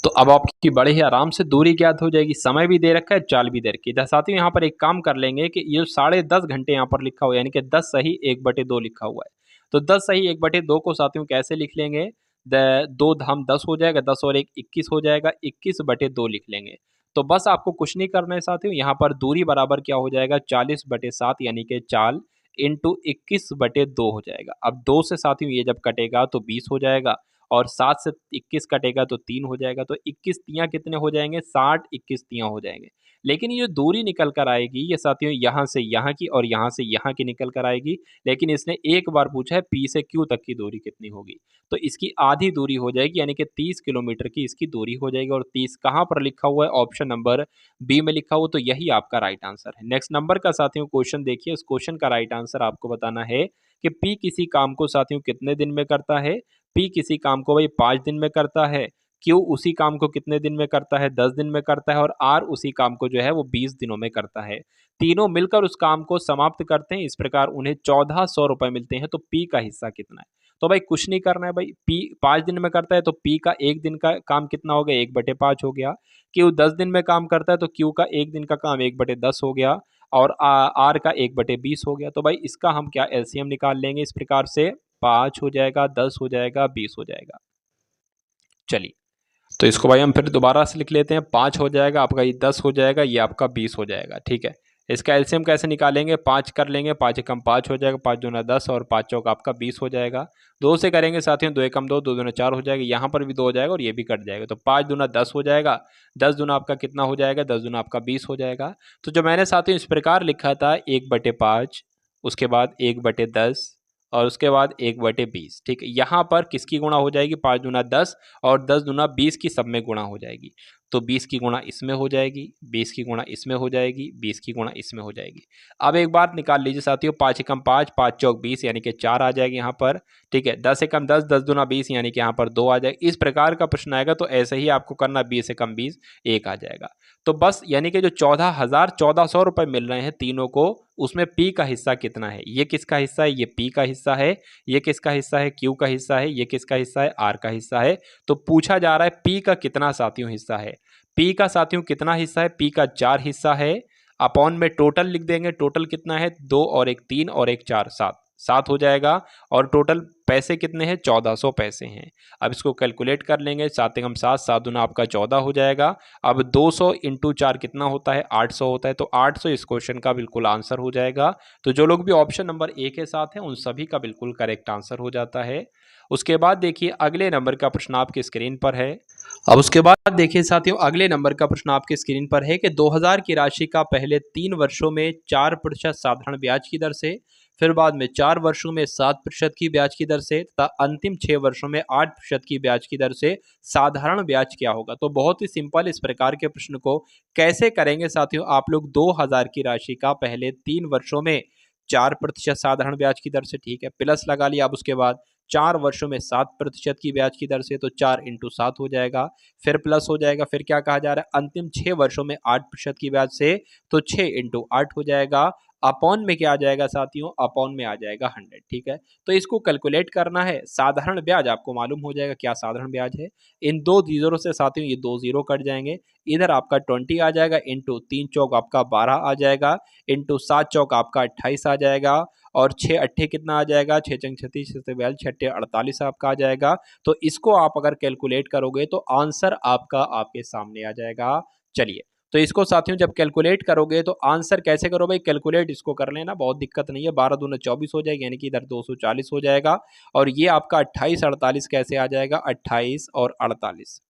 तो अब आपकी बड़े ही आराम से दूरी ज्ञात हो जाएगी, समय भी दे रखा है, चाल भी दे रखी है। साथियों यहाँ पर एक काम कर लेंगे कि ये 10.5 घंटे यहाँ पर लिखा हुआ है यानी कि 10 सही 1/2 लिखा हुआ है। तो 10 सही 1/2 को साथियों कैसे लिख लेंगे? 2 धाम 10 हो जाएगा, 10 और 1 21 हो जाएगा, 21/2 लिख लेंगे। तो बस आपको कुछ नहीं करना है साथियों, यहाँ पर दूरी बराबर क्या हो जाएगा? 40/7 यानी कि चाल इंटू 21/2 हो जाएगा। अब 2 से साथियों ये जब कटेगा तो 20 हो जाएगा और 7 से 21 कटेगा तो 3 हो जाएगा। तो 21 तियाँ कितने हो जाएंगे? 60 21 तियाँ हो जाएंगे। लेकिन ये जो दूरी निकल कर आएगी ये साथियों यहाँ से यहाँ की और यहाँ से यहाँ की निकल कर आएगी। लेकिन इसने एक बार पूछा है P से Q तक की दूरी कितनी होगी, तो इसकी आधी दूरी हो जाएगी यानी कि 30 किलोमीटर की इसकी दूरी हो जाएगी। और 30 कहाँ पर लिखा हुआ है? ऑप्शन नंबर बी में लिखा हुआ, तो यही आपका राइट आंसर है। नेक्स्ट नंबर का साथियों क्वेश्चन देखिए, उस क्वेश्चन का राइट आंसर आपको बताना है कि P किसी काम को साथियों कितने दिन में करता है? P किसी काम को भाई 5 दिन में करता है, Q उसी काम को कितने दिन में करता है? 10 दिन में करता है और R उसी काम को जो है वो 20 दिनों में करता है। तीनों मिलकर उस काम को समाप्त करते हैं, इस प्रकार उन्हें 1400 रुपए मिलते हैं। तो P का हिस्सा कितना है? तो भाई कुछ नहीं करना है भाई, P 5 दिन में करता है तो P का एक दिन का काम कितना हो गया? 1/5 हो गया। Q 10 दिन में काम करता है तो Q का एक दिन का काम 1/10 हो गया और R का 1/20 हो गया। तो भाई इसका हम क्या एलसीएम निकाल लेंगे इस प्रकार से, 5 हो जाएगा, 10 हो जाएगा, 20 हो जाएगा। चलिए तो इसको भाई हम फिर दोबारा से लिख लेते हैं। 5 हो जाएगा आपका, ये 10 हो जाएगा, ये आपका 20 हो जाएगा। ठीक है, इसका एलसीएम कैसे निकालेंगे? 5 कर लेंगे, 5 एकम 5 हो जाएगा, 5 दूना 10 और 5 चौक आपका 20 हो जाएगा। 2 से करेंगे साथियों, 2 एकम 2, 2 दूना 4 हो जाएगा, यहाँ पर भी 2 हो जाएगा और ये भी कट जाएगा। तो 5 दूना 10 हो जाएगा, 10 दूना आपका कितना हो जाएगा? 10 दूना आपका 20 हो जाएगा। तो जो मैंने साथियों इस प्रकार लिखा था 1/5, उसके बाद 1/10 और उसके बाद 1/20। ठीक है, यहाँ पर किसकी गुणा हो जाएगी? 5 दूना 10 और 10 दूना 20 की सब में गुणा हो जाएगी। तो 20 की गुणा इसमें हो जाएगी, 20 की गुणा इसमें हो जाएगी, 20 की गुणा इसमें हो जाएगी। अब एक बार निकाल लीजिए साथियों, 5 एकम 5, 5 चौक 20 यानी कि 4 आ जाएगी यहाँ पर। ठीक है, 10 एकम 10, 10 दूना 20 यानी कि यहाँ पर 2 आ जाएगा। इस प्रकार का प्रश्न आएगा तो ऐसे ही आपको करना, 20 एकम 20 1 आ जाएगा। तो बस यानी कि जो 14,1400 रुपये मिल रहे हैं तीनों को, उसमें पी का हिस्सा कितना है? ये किसका हिस्सा है? ये पी का हिस्सा है। ये किसका हिस्सा है? क्यू का हिस्सा है। ये किसका हिस्सा है? आर का हिस्सा है। तो पूछा जा रहा है पी का कितना साथियों हिस्सा है? पी का साथियों कितना हिस्सा है? पी का 4 हिस्सा है। अपॉन में टोटल लिख देंगे, टोटल कितना है? 2 और 1 3 और 1 4 7 हो जाएगा। और टोटल पैसे कितने हैं? 1400 पैसे हैं। अब इसको कैलकुलेट कर लेंगे, 7 एकम 7, 7 दूना आपका 14 हो जाएगा। अब 200 इंटू 4 कितना होता है? 800 होता है। तो 800 इस क्वेश्चन का बिल्कुल आंसर हो जाएगा। तो जो लोग भी ऑप्शन नंबर ए के साथ हैं उन सभी का बिल्कुल करेक्ट आंसर हो जाता है। उसके बाद देखिए अगले नंबर का प्रश्न आपकी स्क्रीन पर है। अब उसके बाद देखिए साथियों, अगले नंबर का प्रश्न आपकी स्क्रीन पर है कि 2000 की राशि का पहले 3 वर्षों में 4% साधारण ब्याज की दर से, फिर बाद में 4 वर्षों में 7% की ब्याज की दर से तथा अंतिम 6 वर्षों में 8% की ब्याज की दर से साधारण ब्याज क्या होगा? तो बहुत ही सिंपल इस प्रकार के प्रश्न को कैसे करेंगे साथियों? आप लोग 2000 की राशि का पहले 3 वर्षों में 4% साधारण ब्याज की दर से, ठीक है, प्लस लगा लिया। अब उसके बाद 4 वर्षों में 7% की ब्याज की दर से, तो 4 इंटू 7 हो जाएगा, फिर प्लस हो जाएगा। फिर क्या कहा जा रहा है? अंतिम 6 वर्षों में 8% की ब्याज से, तो 6 इंटू 8 हो जाएगा। अपॉन में क्या आ जाएगा साथियों? अपॉन में आ जाएगा 100। ठीक है, तो इसको कैलकुलेट करना है। साधारण ब्याज आपको मालूम हो जाएगा क्या साधारण ब्याज है। इन 2 जीरो से साथियों ये 2 जीरो कट जाएंगे, इधर आपका 20 आ जाएगा, इंटू 3 चौक आपका 12 आ जाएगा, इंटू 7 चौक आपका 28 आ जाएगा, और 6 अट्ठे कितना आ जाएगा? 6 चंग 36, 6 42, 6 अट्ठे 48 आपका आ जाएगा। तो इसको आप अगर कैलकुलेट करोगे तो आंसर आपका आपके सामने आ जाएगा। चलिए, तो इसको साथियों जब कैलकुलेट करोगे तो आंसर कैसे करो भाई? कैलकुलेट इसको कर लेना, बहुत दिक्कत नहीं है। 12 दूना 24 हो जाएगा, यानी कि इधर 240 हो जाएगा। और ये आपका 28 48 कैसे आ जाएगा? 28 और 48,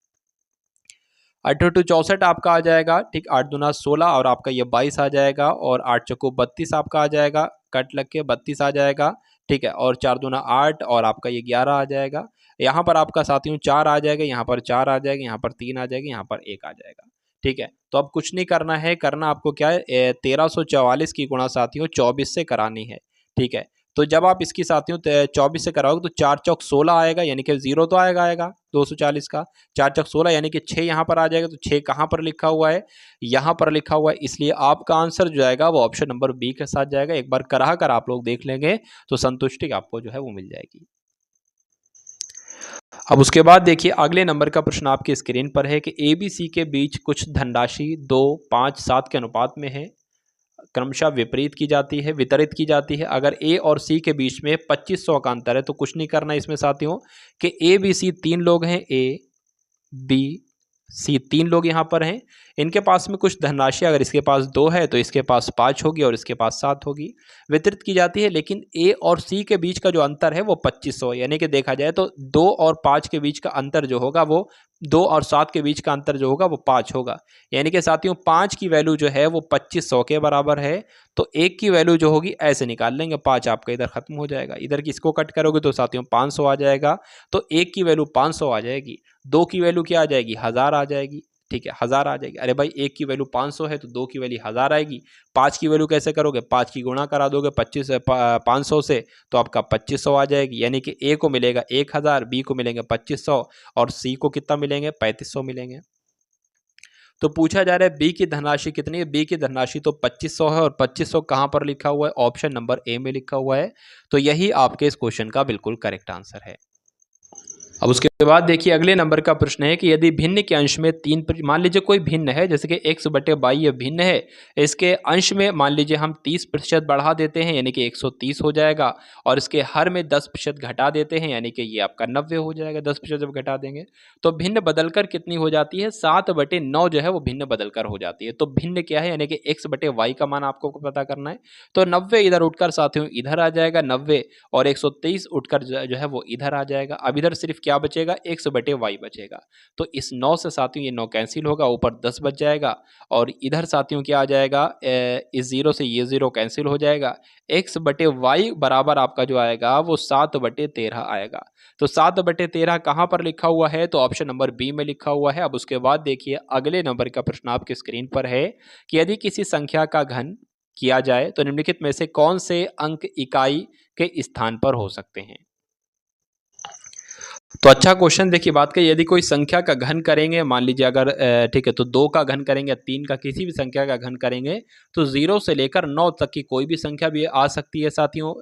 8 टू 64 आपका आ जाएगा। ठीक, 8 दूना 16 और आपका ये 22 आ जाएगा, और 8 चौको 32 आपका आ जाएगा, कट लग के 32 आ जाएगा। ठीक है, और 4 दूना 8 और आपका ये 11 आ जाएगा। यहाँ पर आपका साथियों 4 आ जाएगा, यहाँ पर 4 आ जाएगा, यहाँ पर 3 आ जाएगा, यहाँ पर 1 आ जाएगा। ठीक है, तो अब कुछ नहीं करना है, करना आपको क्या है? 1344 की गुणा साथियों 24 से करानी है। ठीक है, तो जब आप इसकी साथियों 24 से कराओगे तो 4 चौक 16 आएगा, यानी कि जीरो तो आएगा 240 का। 4 चौक 16 यानी कि 6 यहाँ पर आ जाएगा। तो 6 कहाँ पर लिखा हुआ है? यहाँ पर लिखा हुआ है, इसलिए आपका आंसर जो जाएगा वो ऑप्शन नंबर बी के साथ जाएगा। एक बार करा कर आप लोग देख लेंगे तो संतुष्टि आपको जो है वो मिल जाएगी। अब उसके बाद देखिए अगले नंबर का प्रश्न आपकी स्क्रीन पर है कि ए बी सी के बीच कुछ धनराशि 2, 5, 7 के अनुपात में है, क्रमशः विपरीत की जाती है, वितरित की जाती है। अगर ए और सी के बीच में 2500 का अंतर है तो कुछ नहीं करना है इसमें साथियों कि ए बी सी 3 लोग हैं, ए बी सी 3 लोग यहाँ पर हैं। इनके पास में कुछ धनराशि, अगर इसके पास 2 है तो इसके पास 5 होगी और इसके पास 7 होगी, वितरित की जाती है। लेकिन ए और सी के बीच का जो अंतर है वो 2500, यानी कि देखा जाए तो 2 और 5 के बीच का अंतर जो होगा वो 2 और 7 के बीच का अंतर जो होगा वो 5 होगा। यानी कि साथियों 5 की वैल्यू जो है वो 2500 के बराबर है। तो 1 की वैल्यू जो होगी ऐसे निकाल लेंगे, 5 आपका इधर खत्म हो जाएगा, इधर किसको कट करोगे तो साथियों 500 आ जाएगा। तो 1 की वैल्यू 500 आ जाएगी, 2 की वैल्यू क्या आ जाएगी? 1000 आ जाएगी। ठीक है, 1000 आ जाएगी। अरे भाई 1 की वैल्यू 500 है तो 2 की वैल्यू 1000 आएगी। 5 की वैल्यू कैसे करोगे? 5 की गुणा करा दोगे 500 से, तो आपका 2500 आ जाएगी। यानी कि ए को मिलेगा 1000, बी को मिलेंगे 2500 और सी को कितना मिलेंगे? 3500 मिलेंगे। तो पूछा जा रहा है बी की धनराशि कितनी है? बी की धनराशि तो 2500 है, और 2500 कहाँ पर लिखा हुआ है? ऑप्शन नंबर ए में लिखा हुआ है। तो यही आपके इस क्वेश्चन का बिल्कुल करेक्ट आंसर है। अब उसके के बाद देखिए अगले नंबर का प्रश्न है कि यदि भिन्न के अंश में मान लीजिए कोई भिन्न है, जैसे कि x बटे वाई ये भिन्न है, इसके अंश में मान लीजिए हम 30% बढ़ा देते हैं यानी कि 130 हो जाएगा, और इसके हर में 10% घटा देते हैं यानी कि ये आपका 90 हो जाएगा। 10% जब घटा देंगे तो भिन्न बदलकर कितनी हो जाती है, 7/9 जो है वो भिन्न बदलकर हो जाती है। तो भिन्न क्या है, यानी कि x बटे वाई का मान आपको पता करना है। तो 90 इधर उठकर साथियों इधर आ जाएगा 90, और 123 उठकर जो है वो इधर आ जाएगा। अब इधर सिर्फ क्या बचेगा, x बटे वाई बचेगा। तो इस 9 से साथियों ये 9 कैंसिल होगा, ऊपर 10 बच जाएगा, और इधर साथियों क्या आ जाएगा, इस 0 से ये 0 कैंसिल हो जाएगा। x बटे वाई बराबर आपका जो आएगा वो 7/13 आएगा। तो 7/13 कहाँ पर लिखा हुआ है, तो ऑप्शन नंबर बी में लिखा हुआ है। अब उसके बाद देखिए अगले नंबर का प्रश्न आपके स्क्रीन पर है कि यदि किसी संख्या का घन किया जाए तो निम्नलिखित में से कौन से अंक इकाई के स्थान पर हो सकते हैं। तो अच्छा क्वेश्चन, देखिए बात करिए यदि कोई संख्या का घन करेंगे, मान लीजिए अगर ठीक है तो 2 का घन करेंगे, 3 का, किसी भी संख्या का घन करेंगे तो 0 से लेकर 9 तक की कोई भी संख्या भी आ सकती है साथियों,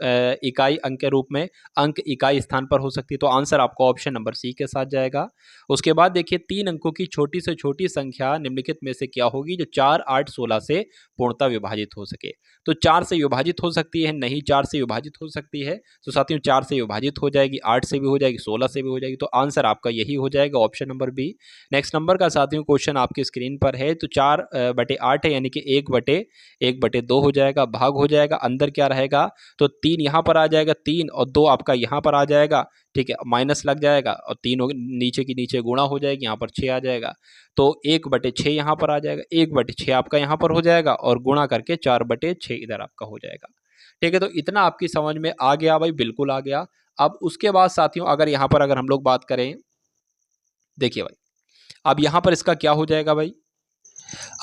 इकाई अंक के रूप में, अंक इकाई स्थान पर हो सकती है। तो आंसर आपको ऑप्शन नंबर सी के साथ जाएगा। उसके बाद देखिए 3 अंकों की छोटी से छोटी संख्या निम्नलिखित में से क्या होगी जो 4, 8, 16 से पूर्णतः विभाजित हो सके। तो 4 से विभाजित हो सकती है, नहीं 4 से विभाजित हो सकती है, तो साथियों 4 से विभाजित हो जाएगी, 8 से भी हो जाएगी, 16 से भी हो जाएगी। तो आंसर आपका यही हो जाएगा, option number B. Next number का साथियों क्वेश्चन आपकी स्क्रीन पर है। तो 4/8 है यानी कि 1/2 हो जाएगा, भाग हो जाएगा, अंदर क्या रहेगा, तो 3 यहाँ पर आ जाएगा, 3 और 2 आपका यहाँ पर आ जाएगा, ठीक है, माइनस लग जाएगा, और 3 नीचे की नीचे गुणा हो जाएगी, यहाँ पर 6 आ जाएगा। तो 1/6 यहाँ पर आ जाएगा, 1/6 आपका यहाँ पर हो जाएगा, और गुणा करके 4/6 इधर आपका हो जाएगा। ठीक है, तो इतना आपकी समझ में आ गया भाई, बिल्कुल आ गया। अब उसके बाद साथियों अगर यहाँ पर अगर हम लोग बात करें, देखिए भाई अब यहाँ पर इसका क्या हो जाएगा भाई,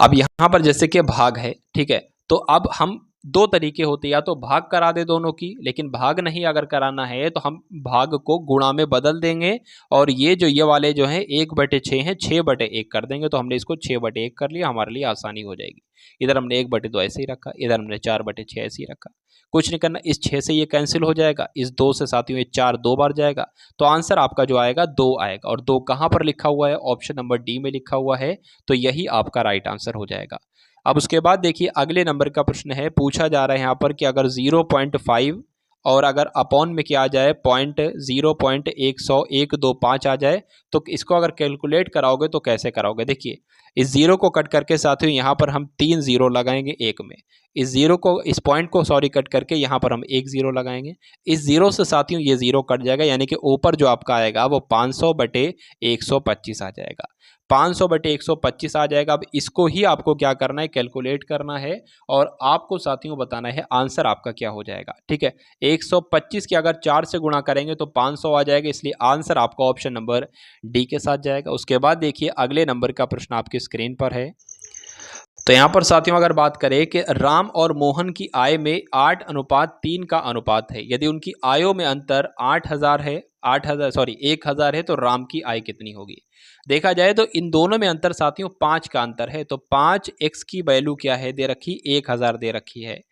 अब यहाँ पर जैसे कि भाग है, ठीक है, तो अब हम दो तरीके होते हैं, या तो भाग करा दे दोनों की, लेकिन भाग नहीं अगर कराना है तो हम भाग को गुणा में बदल देंगे, और ये वाले जो है 1/6 है, 6/1 कर देंगे। तो हमने इसको 6/1 कर लिया, हमारे लिए आसानी हो जाएगी। इधर हमने 1/2 ऐसे ही रखा, इधर हमने 4/6 ऐसे ही रखा, कुछ नहीं करना। इस 6 से ये कैंसिल हो जाएगा, इस 2 से साथियों ये 4 2 बार जाएगा, तो आंसर आपका जो आएगा 2 आएगा। और 2 कहाँ पर लिखा हुआ है, ऑप्शन नंबर डी में लिखा हुआ है, तो यही आपका राइट आंसर हो जाएगा। अब उसके बाद देखिए अगले नंबर का प्रश्न है, पूछा जा रहा है यहाँ पर कि अगर 0.5 और अगर अपॉन में क्या आ जाए 0.125 आ जाए, तो इसको अगर कैलकुलेट कराओगे तो कैसे कराओगे। देखिए इस 0 को कट करके साथियों यहाँ पर हम 3 0 लगाएंगे एक में, इस पॉइंट को सॉरी कट करके यहाँ पर हम 1 0 लगाएंगे। इस 0 से साथियों ये 0 कट जाएगा, यानी कि ऊपर जो आपका आएगा वो 500/125 आ जाएगा, 500/125 आ जाएगा। अब इसको ही आपको क्या करना है, कैलकुलेट करना है, और आपको साथियों बताना है आंसर आपका क्या हो जाएगा। ठीक है, 125 की अगर 4 से गुणा करेंगे तो 500 आ जाएगा, इसलिए आंसर आपका ऑप्शन नंबर डी के साथ जाएगा। उसके बाद देखिए अगले नंबर का प्रश्न आपकी स्क्रीन पर है। तो यहाँ पर साथियों अगर बात करें कि राम और मोहन की आय में 8:3 का अनुपात है, यदि उनकी आयों में अंतर 8,000 है, 1,000 है, तो राम की आय कितनी होगी। देखा जाए तो इन दोनों में अंतर साथियों 5 का अंतर है, तो 5x की वैल्यू क्या है दे रखी, 1,000 दे रखी है।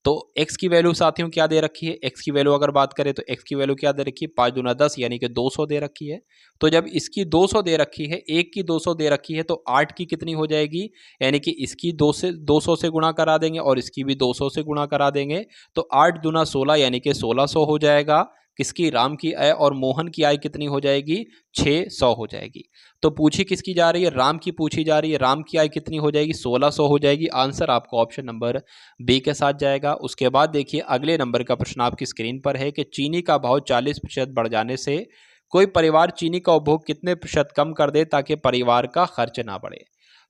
तो x की वैल्यू साथियों क्या दे रखी है, x की वैल्यू अगर बात करें तो x की वैल्यू क्या दे रखी है, 5 दूना 10 यानी कि 200 दे रखी है। तो जब इसकी 200 दे रखी है, एक की 200 दे रखी है, तो 8 की कितनी हो जाएगी, यानी कि इसकी 200 से गुणा करा देंगे और इसकी भी 200 से गुणा करा देंगे, तो 8 दूना 16 यानी कि 1600 हो जाएगा। किसकी, राम की आय, और मोहन की आय कितनी हो जाएगी, 600 हो जाएगी। तो पूछी किसकी जा रही है, राम की पूछी जा रही है, राम की आय कितनी हो जाएगी, 1600 हो जाएगी। आंसर आपको ऑप्शन नंबर बी के साथ जाएगा। उसके बाद देखिए अगले नंबर का प्रश्न आपकी स्क्रीन पर है कि चीनी का भाव 40% बढ़ जाने से कोई परिवार चीनी का उपभोग कितने प्रतिशत कम कर दे ताकि परिवार का खर्च ना बढ़े।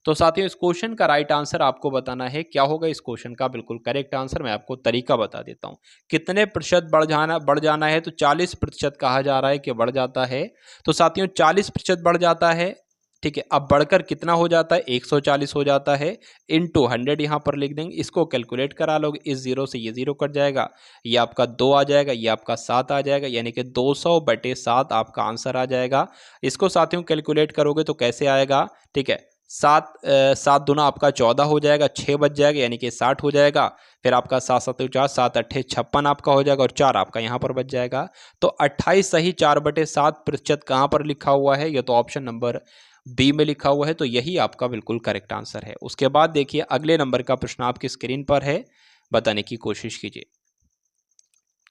तो साथियों इस क्वेश्चन का राइट आंसर आपको बताना है, क्या होगा इस क्वेश्चन का बिल्कुल करेक्ट आंसर, मैं आपको तरीका बता देता हूं। कितने प्रतिशत बढ़ जाना है, तो 40% कहा जा रहा है कि बढ़ जाता है। तो साथियों 40% बढ़ जाता है, ठीक है। अब बढ़कर कितना हो जाता है, 140 हो जाता है, इंटू 100 यहाँ पर लिख देंगे। इसको कैलकुलेट करा लोगे, इस 0 से ये 0 कट जाएगा, ये आपका 2 आ जाएगा, ये आपका 7 आ जाएगा, यानी कि 200/7 आपका आंसर आ जाएगा। इसको साथियों कैलकुलेट करोगे तो कैसे आएगा, ठीक है, सात दूना आपका 14 हो जाएगा, 6 बच जाएगा यानी कि 60 हो जाएगा। फिर आपका 7 7 50, 7 8 56 आपका हो जाएगा और 4 आपका यहाँ पर बच जाएगा। तो 28 सही 4/7% कहाँ पर लिखा हुआ है? ये तो ऑप्शन नंबर बी में लिखा हुआ है, तो यही आपका बिल्कुल करेक्ट आंसर है। उसके बाद देखिए अगले नंबर का प्रश्न आपकी स्क्रीन पर है, बताने की कोशिश कीजिए।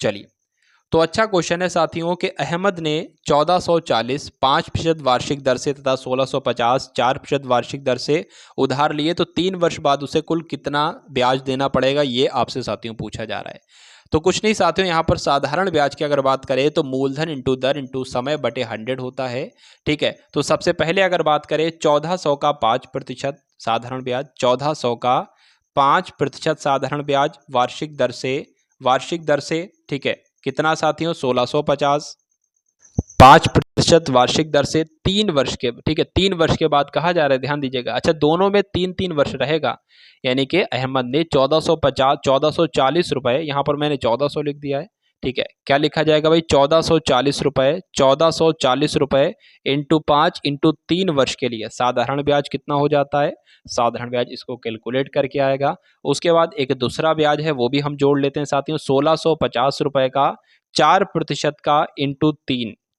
चलिए, तो अच्छा क्वेश्चन है साथियों कि अहमद ने 1440 5% वार्षिक दर से तथा 1650 4% वार्षिक दर से उधार लिए, तो 3 वर्ष बाद उसे कुल कितना ब्याज देना पड़ेगा, ये आपसे साथियों पूछा जा रहा है। तो कुछ नहीं साथियों, यहाँ पर साधारण ब्याज की अगर बात करें तो मूलधन इंटू दर इंटू समय बटे 100 होता है। ठीक है, तो सबसे पहले अगर बात करें 1400 का 5% साधारण ब्याज, 1400 का 5% साधारण ब्याज वार्षिक दर से, ठीक है, कितना साथियों? 1650। 5% वार्षिक दर से 3 वर्ष के, ठीक है, 3 वर्ष के बाद कहा जा रहा है, ध्यान दीजिएगा। अच्छा, दोनों में 3 3 वर्ष रहेगा, यानी कि अहमद ने 1440 रुपए, यहाँ पर मैंने 1400 लिख दिया है। ठीक है, क्या लिखा जाएगा भाई? 1440 रुपए इंटू 5 इंटू 3 वर्ष के लिए साधारण ब्याज कितना हो जाता है? साधारण ब्याज इसको कैलकुलेट करके आएगा। उसके बाद एक दूसरा ब्याज है, वो भी हम जोड़ लेते हैं साथियों। 1650 रुपए का 4% का इंटू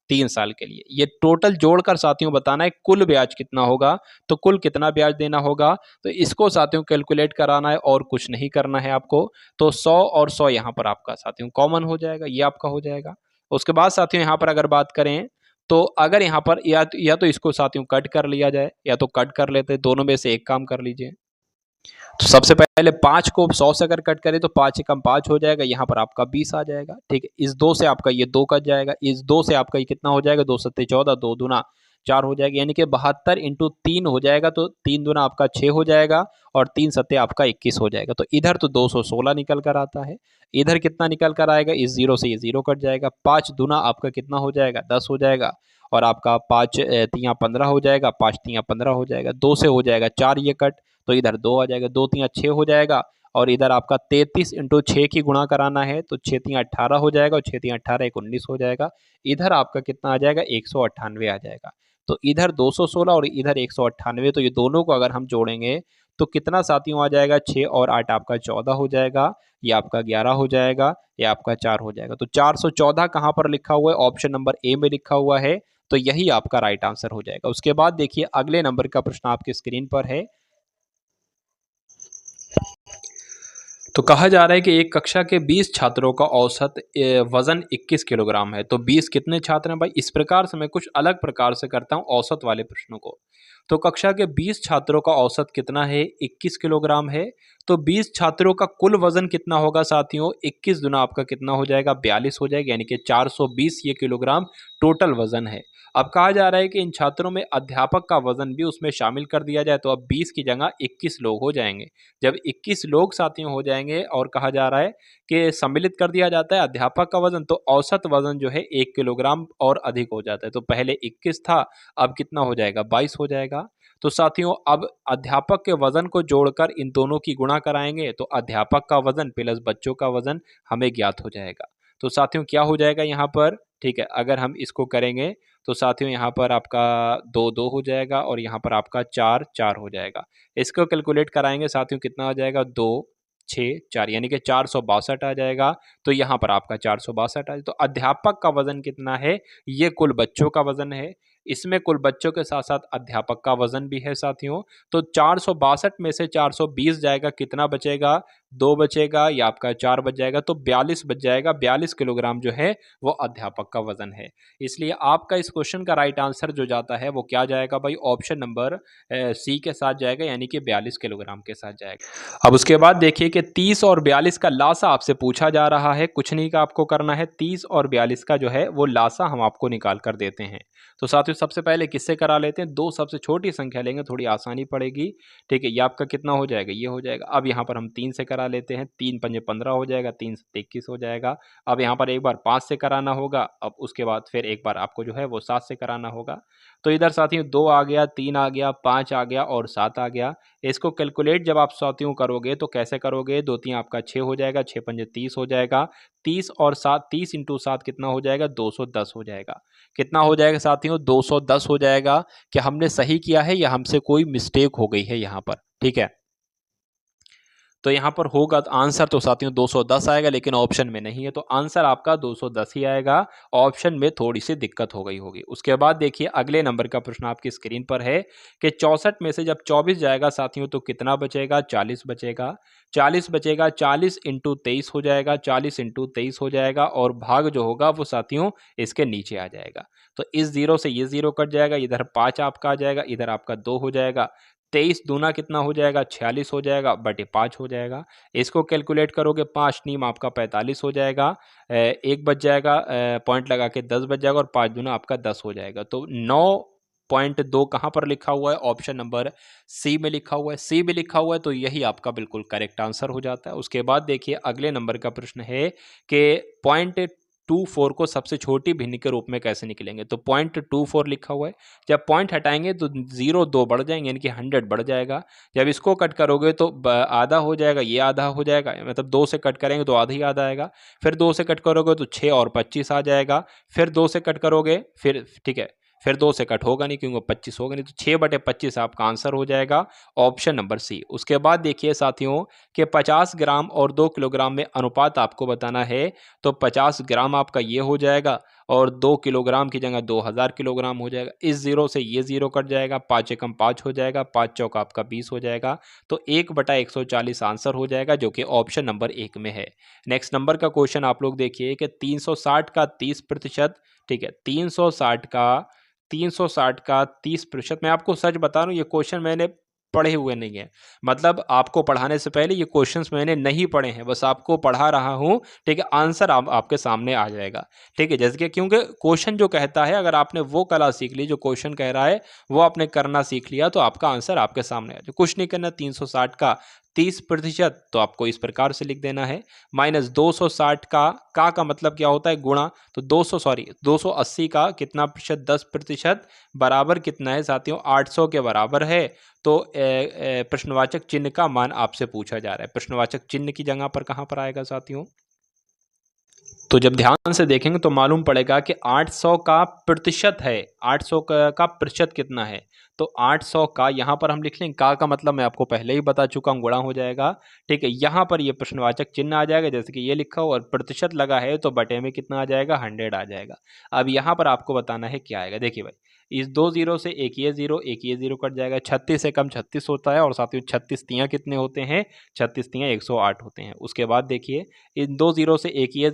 3 साल के लिए, ये टोटल जोड़कर साथियों बताना है कुल ब्याज कितना होगा, तो कुल कितना ब्याज देना होगा, तो इसको साथियों कैलकुलेट कराना है और कुछ नहीं करना है आपको। तो 100 और 100 यहाँ पर आपका साथियों कॉमन हो जाएगा, ये आपका हो जाएगा। उसके बाद साथियों यहाँ पर अगर बात करें तो अगर यहाँ पर या तो इसको साथियों कट कर लिया जाए, या तो कट कर लेते हैं, दोनों में से एक काम कर लीजिए। तो सबसे पहले 5 को 100 से अगर कट करें तो 5 एकम 5 हो जाएगा, यहाँ पर आपका 20 आ जाएगा। ठीक है, इस 2 से आपका ये 2 कट जाएगा, इस 2 से आपका ये कितना हो जाएगा? 2 सत्ते 14, 2 दूना 4 हो जाएगा, यानी कि 72 इंटू 3 हो जाएगा, तो 3 दूना आपका 6 हो जाएगा और 3 सत्ते आपका 21 हो जाएगा। तो इधर तो 216 निकल कर आता है, इधर कितना निकल कर आएगा? इस 0 से ये 0 कट जाएगा। 5 दूना आपका कितना हो जाएगा? 10 हो जाएगा और आपका 5 तियां 15 हो जाएगा, 5 तियां 15 हो जाएगा। 2 से हो जाएगा 4 ये कट, तो इधर 2 आ जाएगा, 2 तियां 6 हो जाएगा और इधर आपका 33 इंटू 6 की गुणा कराना है, तो 6 तियां 18 हो जाएगा और 6 तियां 18 एक 19 हो जाएगा। इधर आपका कितना आ जाएगा? 198 आ जाएगा। तो इधर 216 और इधर 198, तो ये दोनों को अगर हम जोड़ेंगे तो कितना साथियों आ जाएगा? 6 और 8 आपका 14 हो जाएगा, ये आपका 11 हो जाएगा, ये आपका 4 हो जाएगा। तो 414 कहाँ पर लिखा हुआ है? ऑप्शन नंबर ए में लिखा हुआ है, तो यही आपका राइट आंसर हो जाएगा। उसके बाद देखिए अगले नंबर का प्रश्न आपकी स्क्रीन पर है। तो कहा जा रहा है कि एक कक्षा के 20 छात्रों का औसत वजन 21 किलोग्राम है, तो 20 कितने छात्र हैं भाई? इस प्रकार से मैं कुछ अलग प्रकार से करता हूं औसत वाले प्रश्नों को। तो कक्षा के 20 छात्रों का औसत कितना है? 21 किलोग्राम है। तो 20 छात्रों का कुल वजन कितना होगा साथियों? 21 गुना आपका कितना हो जाएगा? 42 हो जाएगा, यानी कि 420 ये किलोग्राम टोटल वजन है। अब कहा जा रहा है कि इन छात्रों में अध्यापक का वजन भी उसमें शामिल कर दिया जाए, तो अब 20 की जगह 21 लोग हो जाएंगे। जब 21 लोग साथियों हो जाएंगे और कहा जा रहा है कि सम्मिलित कर दिया जाता है अध्यापक का वजन, तो औसत वजन जो है 1 किलोग्राम और अधिक हो जाता है। तो पहले 21 था, अब कितना हो जाएगा? 22 हो जाएगा। तो साथियों अब अध्यापक के वजन को जोड़कर इन दोनों की गुणा कराएंगे, तो अध्यापक का वजन प्लस बच्चों का वजन हमें ज्ञात हो जाएगा। तो साथियों क्या हो जाएगा यहाँ पर? ठीक है, अगर हम इसको करेंगे तो साथियों यहाँ पर आपका 2 2 हो जाएगा और यहाँ पर आपका 4 4 हो जाएगा। इसको कैलकुलेट कराएंगे साथियों, कितना आ जाएगा? 2 6 4, यानी कि 462 आ जाएगा। तो यहाँ पर आपका 462 आ जाए। तो अध्यापक का वजन कितना है? ये कुल बच्चों का वजन है, इसमें कुल बच्चों के साथ साथ अध्यापक का वजन भी है साथियों। तो 462 में से 420 जाएगा, कितना बचेगा? 2 बचेगा, या आपका 4 बच जाएगा, तो 42 बच जाएगा। 42 किलोग्राम जो है वो अध्यापक का वजन है। इसलिए आपका इस क्वेश्चन का राइट आंसर जो जाता है वो क्या जाएगा भाई? ऑप्शन नंबर सी के साथ जाएगा, यानी कि 42 किलोग्राम के साथ जाएगा। अब उसके बाद देखिए कि 30 और 42 का लासा आपसे पूछा जा रहा है। कुछ नहीं का आपको करना है, 30 और 42 का जो है वो लासा हम आपको निकाल कर देते हैं। तो साथियों सबसे पहले किससे करा लेते हैं? 2 सबसे छोटी संख्या लेंगे, थोड़ी आसानी पड़ेगी। ठीक है, ये आपका कितना हो जाएगा? ये हो जाएगा। अब यहाँ पर हम 3 से करा करा लेते हैं, 3 पंजे 15 हो जाएगा, 3 सत्ते 21 हो जाएगा। अब यहाँ पर एक बार 5 से कराना होगा, अब उसके बाद फिर एक बार आपको जो है वो 7 से कराना होगा। तो इधर साथियों 2 आ गया, 3 आ गया, 5 आ गया और 7 आ गया। इसको कैलकुलेट जब आप साथियों करोगे तो कैसे करोगे, 2 3 आपका 6 हो जाएगा, 6 पंजे 30 हो जाएगा, 30 और 7, 30 इंटू 7 कितना हो जाएगा, 210 हो जाएगा। कितना हो जाएगा साथियों, 210 हो जाएगा। क्या हमने सही किया है या हमसे कोई मिस्टेक हो गई है यहाँ पर, ठीक है। तो यहाँ पर होगा तो आंसर तो साथियों 210 आएगा, लेकिन ऑप्शन में नहीं है, तो आंसर आपका 210 ही आएगा। ऑप्शन में थोड़ी सी दिक्कत हो गई होगी। उसके बाद देखिए अगले नंबर का प्रश्न आपकी स्क्रीन पर है कि 64 में से जब 24 जाएगा साथियों तो कितना बचेगा, 40 बचेगा। 40 बचेगा, 40 इंटू 23 हो जाएगा, 40 इंटू 23 हो जाएगा और भाग जो होगा वो साथियों इसके नीचे आ जाएगा। तो इस जीरो से ये जीरो कट जाएगा, इधर 5 आपका आ जाएगा, इधर आपका 2 हो जाएगा। 23 दूना कितना हो जाएगा, 46 हो जाएगा, बटे 5 हो जाएगा। इसको कैलकुलेट करोगे, 5 नीम आपका 45 हो जाएगा, एक बच जाएगा, पॉइंट लगा के 10 बच जाएगा और 5 दूना आपका 10 हो जाएगा। तो 9.2 कहाँ पर लिखा हुआ है, ऑप्शन नंबर सी में लिखा हुआ है। सी में लिखा हुआ है तो यही आपका बिल्कुल करेक्ट आंसर हो जाता है। उसके बाद देखिए अगले नंबर का प्रश्न है कि 0.24 को सबसे छोटी भिन्न के रूप में कैसे निकलेंगे। तो 0.24 लिखा हुआ है, जब पॉइंट हटाएंगे तो 0 2 बढ़ जाएंगे, यानी कि 100 बढ़ जाएगा। जब इसको कट करोगे तो आधा हो जाएगा, ये आधा हो जाएगा, मतलब 2 से कट करेंगे तो आधा ही आधा आएगा। फिर 2 से कट करोगे तो 6 और 25 आ जाएगा। फिर 2 से कट करोगे, फिर ठीक है, फिर 2 से कट होगा नहीं क्योंकि 25 होगा नहीं, तो 6/25 आपका आंसर हो जाएगा, ऑप्शन नंबर सी। उसके बाद देखिए साथियों कि 50 ग्राम और 2 किलोग्राम में अनुपात आपको बताना है। तो 50 ग्राम आपका ये हो जाएगा और 2 किलोग्राम की जगह 2000 किलोग्राम हो जाएगा। इस जीरो से ये जीरो कट जाएगा, 5 एकम 5 हो जाएगा, 5 चौका आपका 20 हो जाएगा। तो 1/140 आंसर हो जाएगा, जो कि ऑप्शन नंबर 1 में है। नेक्स्ट नंबर का क्वेश्चन आप लोग देखिए कि 360 का 30%, ठीक है, 360 का 30%। मैं आपको सच बता रहा हूँ, ये क्वेश्चन मैंने पढ़े हुए नहीं है, मतलब आपको पढ़ाने से पहले ये क्वेश्चंस मैंने नहीं पढ़े हैं, बस आपको पढ़ा रहा हूँ, ठीक है। आंसर आपके सामने आ जाएगा, ठीक है। जैसे कि क्योंकि क्वेश्चन जो कहता है, अगर आपने वो कला सीख ली, जो क्वेश्चन कह रहा है वो आपने करना सीख लिया, तो आपका आंसर आपके सामने आ जाए। कुछ नहीं करना, 360 का 30%, तो आपको इस प्रकार से लिख देना है। माइनस 260 का मतलब क्या होता है, गुणा। तो 280 का कितना प्रतिशत, 10%, बराबर कितना है साथियों, 800 के बराबर है। तो प्रश्नवाचक चिन्ह का मान आपसे पूछा जा रहा है। प्रश्नवाचक चिन्ह की जगह पर कहां पर आएगा साथियों, तो जब ध्यान से देखेंगे तो मालूम पड़ेगा कि 800 का प्रतिशत है, 800 का प्रतिशत कितना है। तो 800 का यहाँ पर हम लिख लेंगे, का मतलब मैं आपको पहले ही बता चुका हूँ, गुणा हो जाएगा, ठीक है। यहाँ पर ये प्रश्नवाचक चिन्ह आ जाएगा, जैसे कि ये लिखा हो और प्रतिशत लगा है तो बटे में कितना आ जाएगा, 100 आ जाएगा। अब यहाँ पर आपको बताना है क्या आएगा। देखिए भाई, इस 2 जीरो से एक ये जीरो कट जाएगा। 36 से कम 36 होता है और साथियों 36 तियाँ कितने होते हैं, 36 तियाँ 108 होते हैं। उसके बाद देखिए इन 2 जीरो से एक ये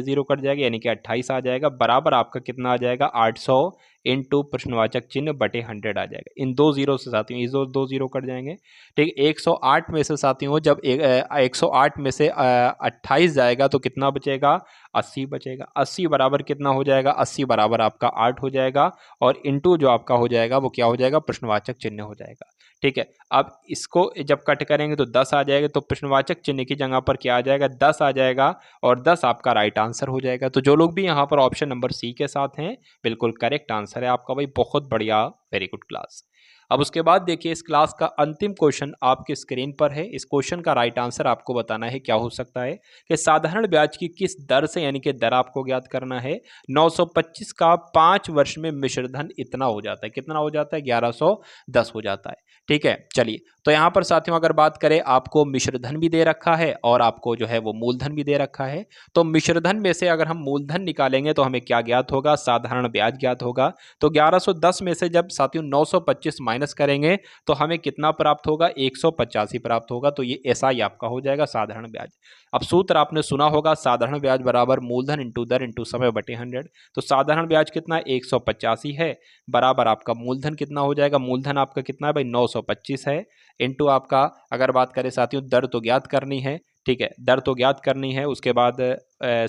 जीरो कट जाएगा, यानी कि 28 आ जाएगा, बराबर आपका कितना आ जाएगा, 800 इंटू प्रश्नवाचक चिन्ह बटे 100 आ जाएगा। इन 2 जीरो से साथियों इस 2 जीरो कट जाएंगे, ठीक। 108 में से साथियों जब 108 में से 28 जाएगा तो कितना बचेगा, 80 बचेगा। 80 बराबर कितना हो जाएगा, 80 बराबर आपका 8 हो जाएगा और इंटू जो आपका हो जाएगा वो क्या हो जाएगा, प्रश्नवाचक चिन्ह हो जाएगा, ठीक है। अब इसको जब कट करेंगे तो 10 आ जाएगा, तो प्रश्नवाचक चिन्ह की जगह पर क्या आ जाएगा, 10 आ जाएगा और 10 आपका राइट आंसर हो जाएगा। तो जो लोग भी यहाँ पर ऑप्शन नंबर सी के साथ हैं, बिल्कुल करेक्ट आंसर है आपका भाई, बहुत बढ़िया, वेरी गुड क्लास। अब उसके बाद देखिए इस क्लास का अंतिम क्वेश्चन आपके स्क्रीन पर है। इस क्वेश्चन का राइट आंसर आपको बताना है क्या हो सकता है कि साधारण ब्याज की किस दर से, यानी कि दर आपको ज्ञात करना है। 925 का 5 वर्ष में मिश्र धन इतना हो जाता है, कितना हो जाता है, 1110 हो जाता है, ठीक है। चलिए, तो यहाँ पर साथियों अगर बात करें, आपको मिश्र धन भी दे रखा है और आपको जो है वो मूलधन भी दे रखा है। तो मिश्र धन में से अगर हम मूलधन निकालेंगे तो हमें क्या ज्ञात होगा, साधारण ब्याज ज्ञात होगा। तो 1110 में से जब साथियों 925 माइनस करेंगे तो हमें कितना प्राप्त होगा, 185 प्राप्त होगा। तो ये ऐसा ही आपका हो जाएगा साधारण ब्याज। अब सूत्र आपने सुना होगा, साधारण ब्याज बराबर मूलधन इंटू दर इंटू समय बटे 100। तो साधारण ब्याज कितना, 185 है, बराबर आपका मूलधन कितना हो जाएगा, मूलधन आपका कितना है भाई, 925 है, इंटू आपका अगर बात करें साथियों दर तो ज्ञात करनी है, ठीक है, दर तो ज्ञात करनी है। उसके बाद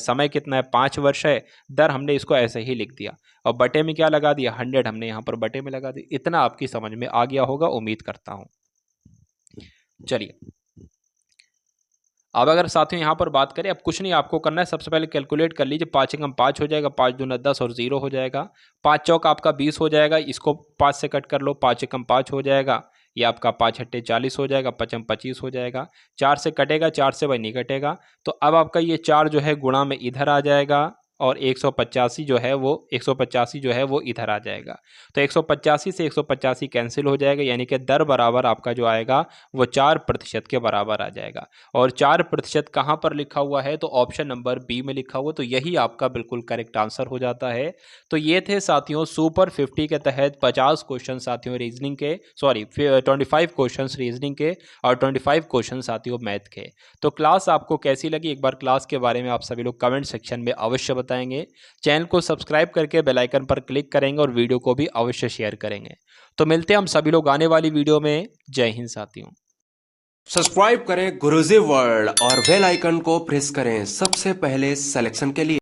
समय कितना है, 5 वर्ष है, दर हमने इसको ऐसे ही लिख दिया और बटे में क्या लगा दिया, 100 हमने यहाँ पर बटे में लगा दिया। इतना आपकी समझ में आ गया होगा, उम्मीद करता हूँ। चलिए अब अगर साथियों यहाँ पर बात करें, अब कुछ नहीं आपको करना है, सबसे पहले कैलकुलेट कर लीजिए। 5 एकम 5 हो जाएगा, 5 दूना 10 और 0 हो जाएगा। 5 चौक आपका 20 हो जाएगा, इसको 5 से कट कर लो, 5 एकम 5 हो जाएगा। ये आपका 5 अट्ठे 40 हो जाएगा, 5 एम 25 हो जाएगा। 4 से कटेगा, 4 से भाई नहीं कटेगा, तो अब आपका ये 4 जो है गुणा में इधर आ जाएगा और 185 जो है वो 185 जो है वो इधर आ जाएगा। तो 185 से 185 कैंसिल हो जाएगा, यानी कि दर बराबर आपका जो आएगा वो 4% के बराबर आ जाएगा। और 4% कहाँ पर लिखा हुआ है, तो ऑप्शन नंबर बी में लिखा हुआ, तो यही आपका बिल्कुल करेक्ट आंसर हो जाता है। तो ये थे साथियों सुपर 50 के तहत 50 क्वेश्चन साथियों रीजनिंग के, सॉरी 25 क्वेश्चन रीजनिंग के और 25 क्वेश्चन साथियों मैथ के। तो क्लास आपको कैसी लगी, एक बार क्लास के बारे में आप सभी लोग कमेंट सेक्शन में अवश्य बताएंगे। चैनल को सब्सक्राइब करके बेल आइकन पर क्लिक करेंगे और वीडियो को भी अवश्य शेयर करेंगे। तो मिलते हैं हम सभी लोग आने वाली वीडियो में। जय हिंद साथियों। सब्सक्राइब करें गुरुजी वर्ल्ड और बेल आइकन को प्रेस करें सबसे पहले सिलेक्शन के लिए।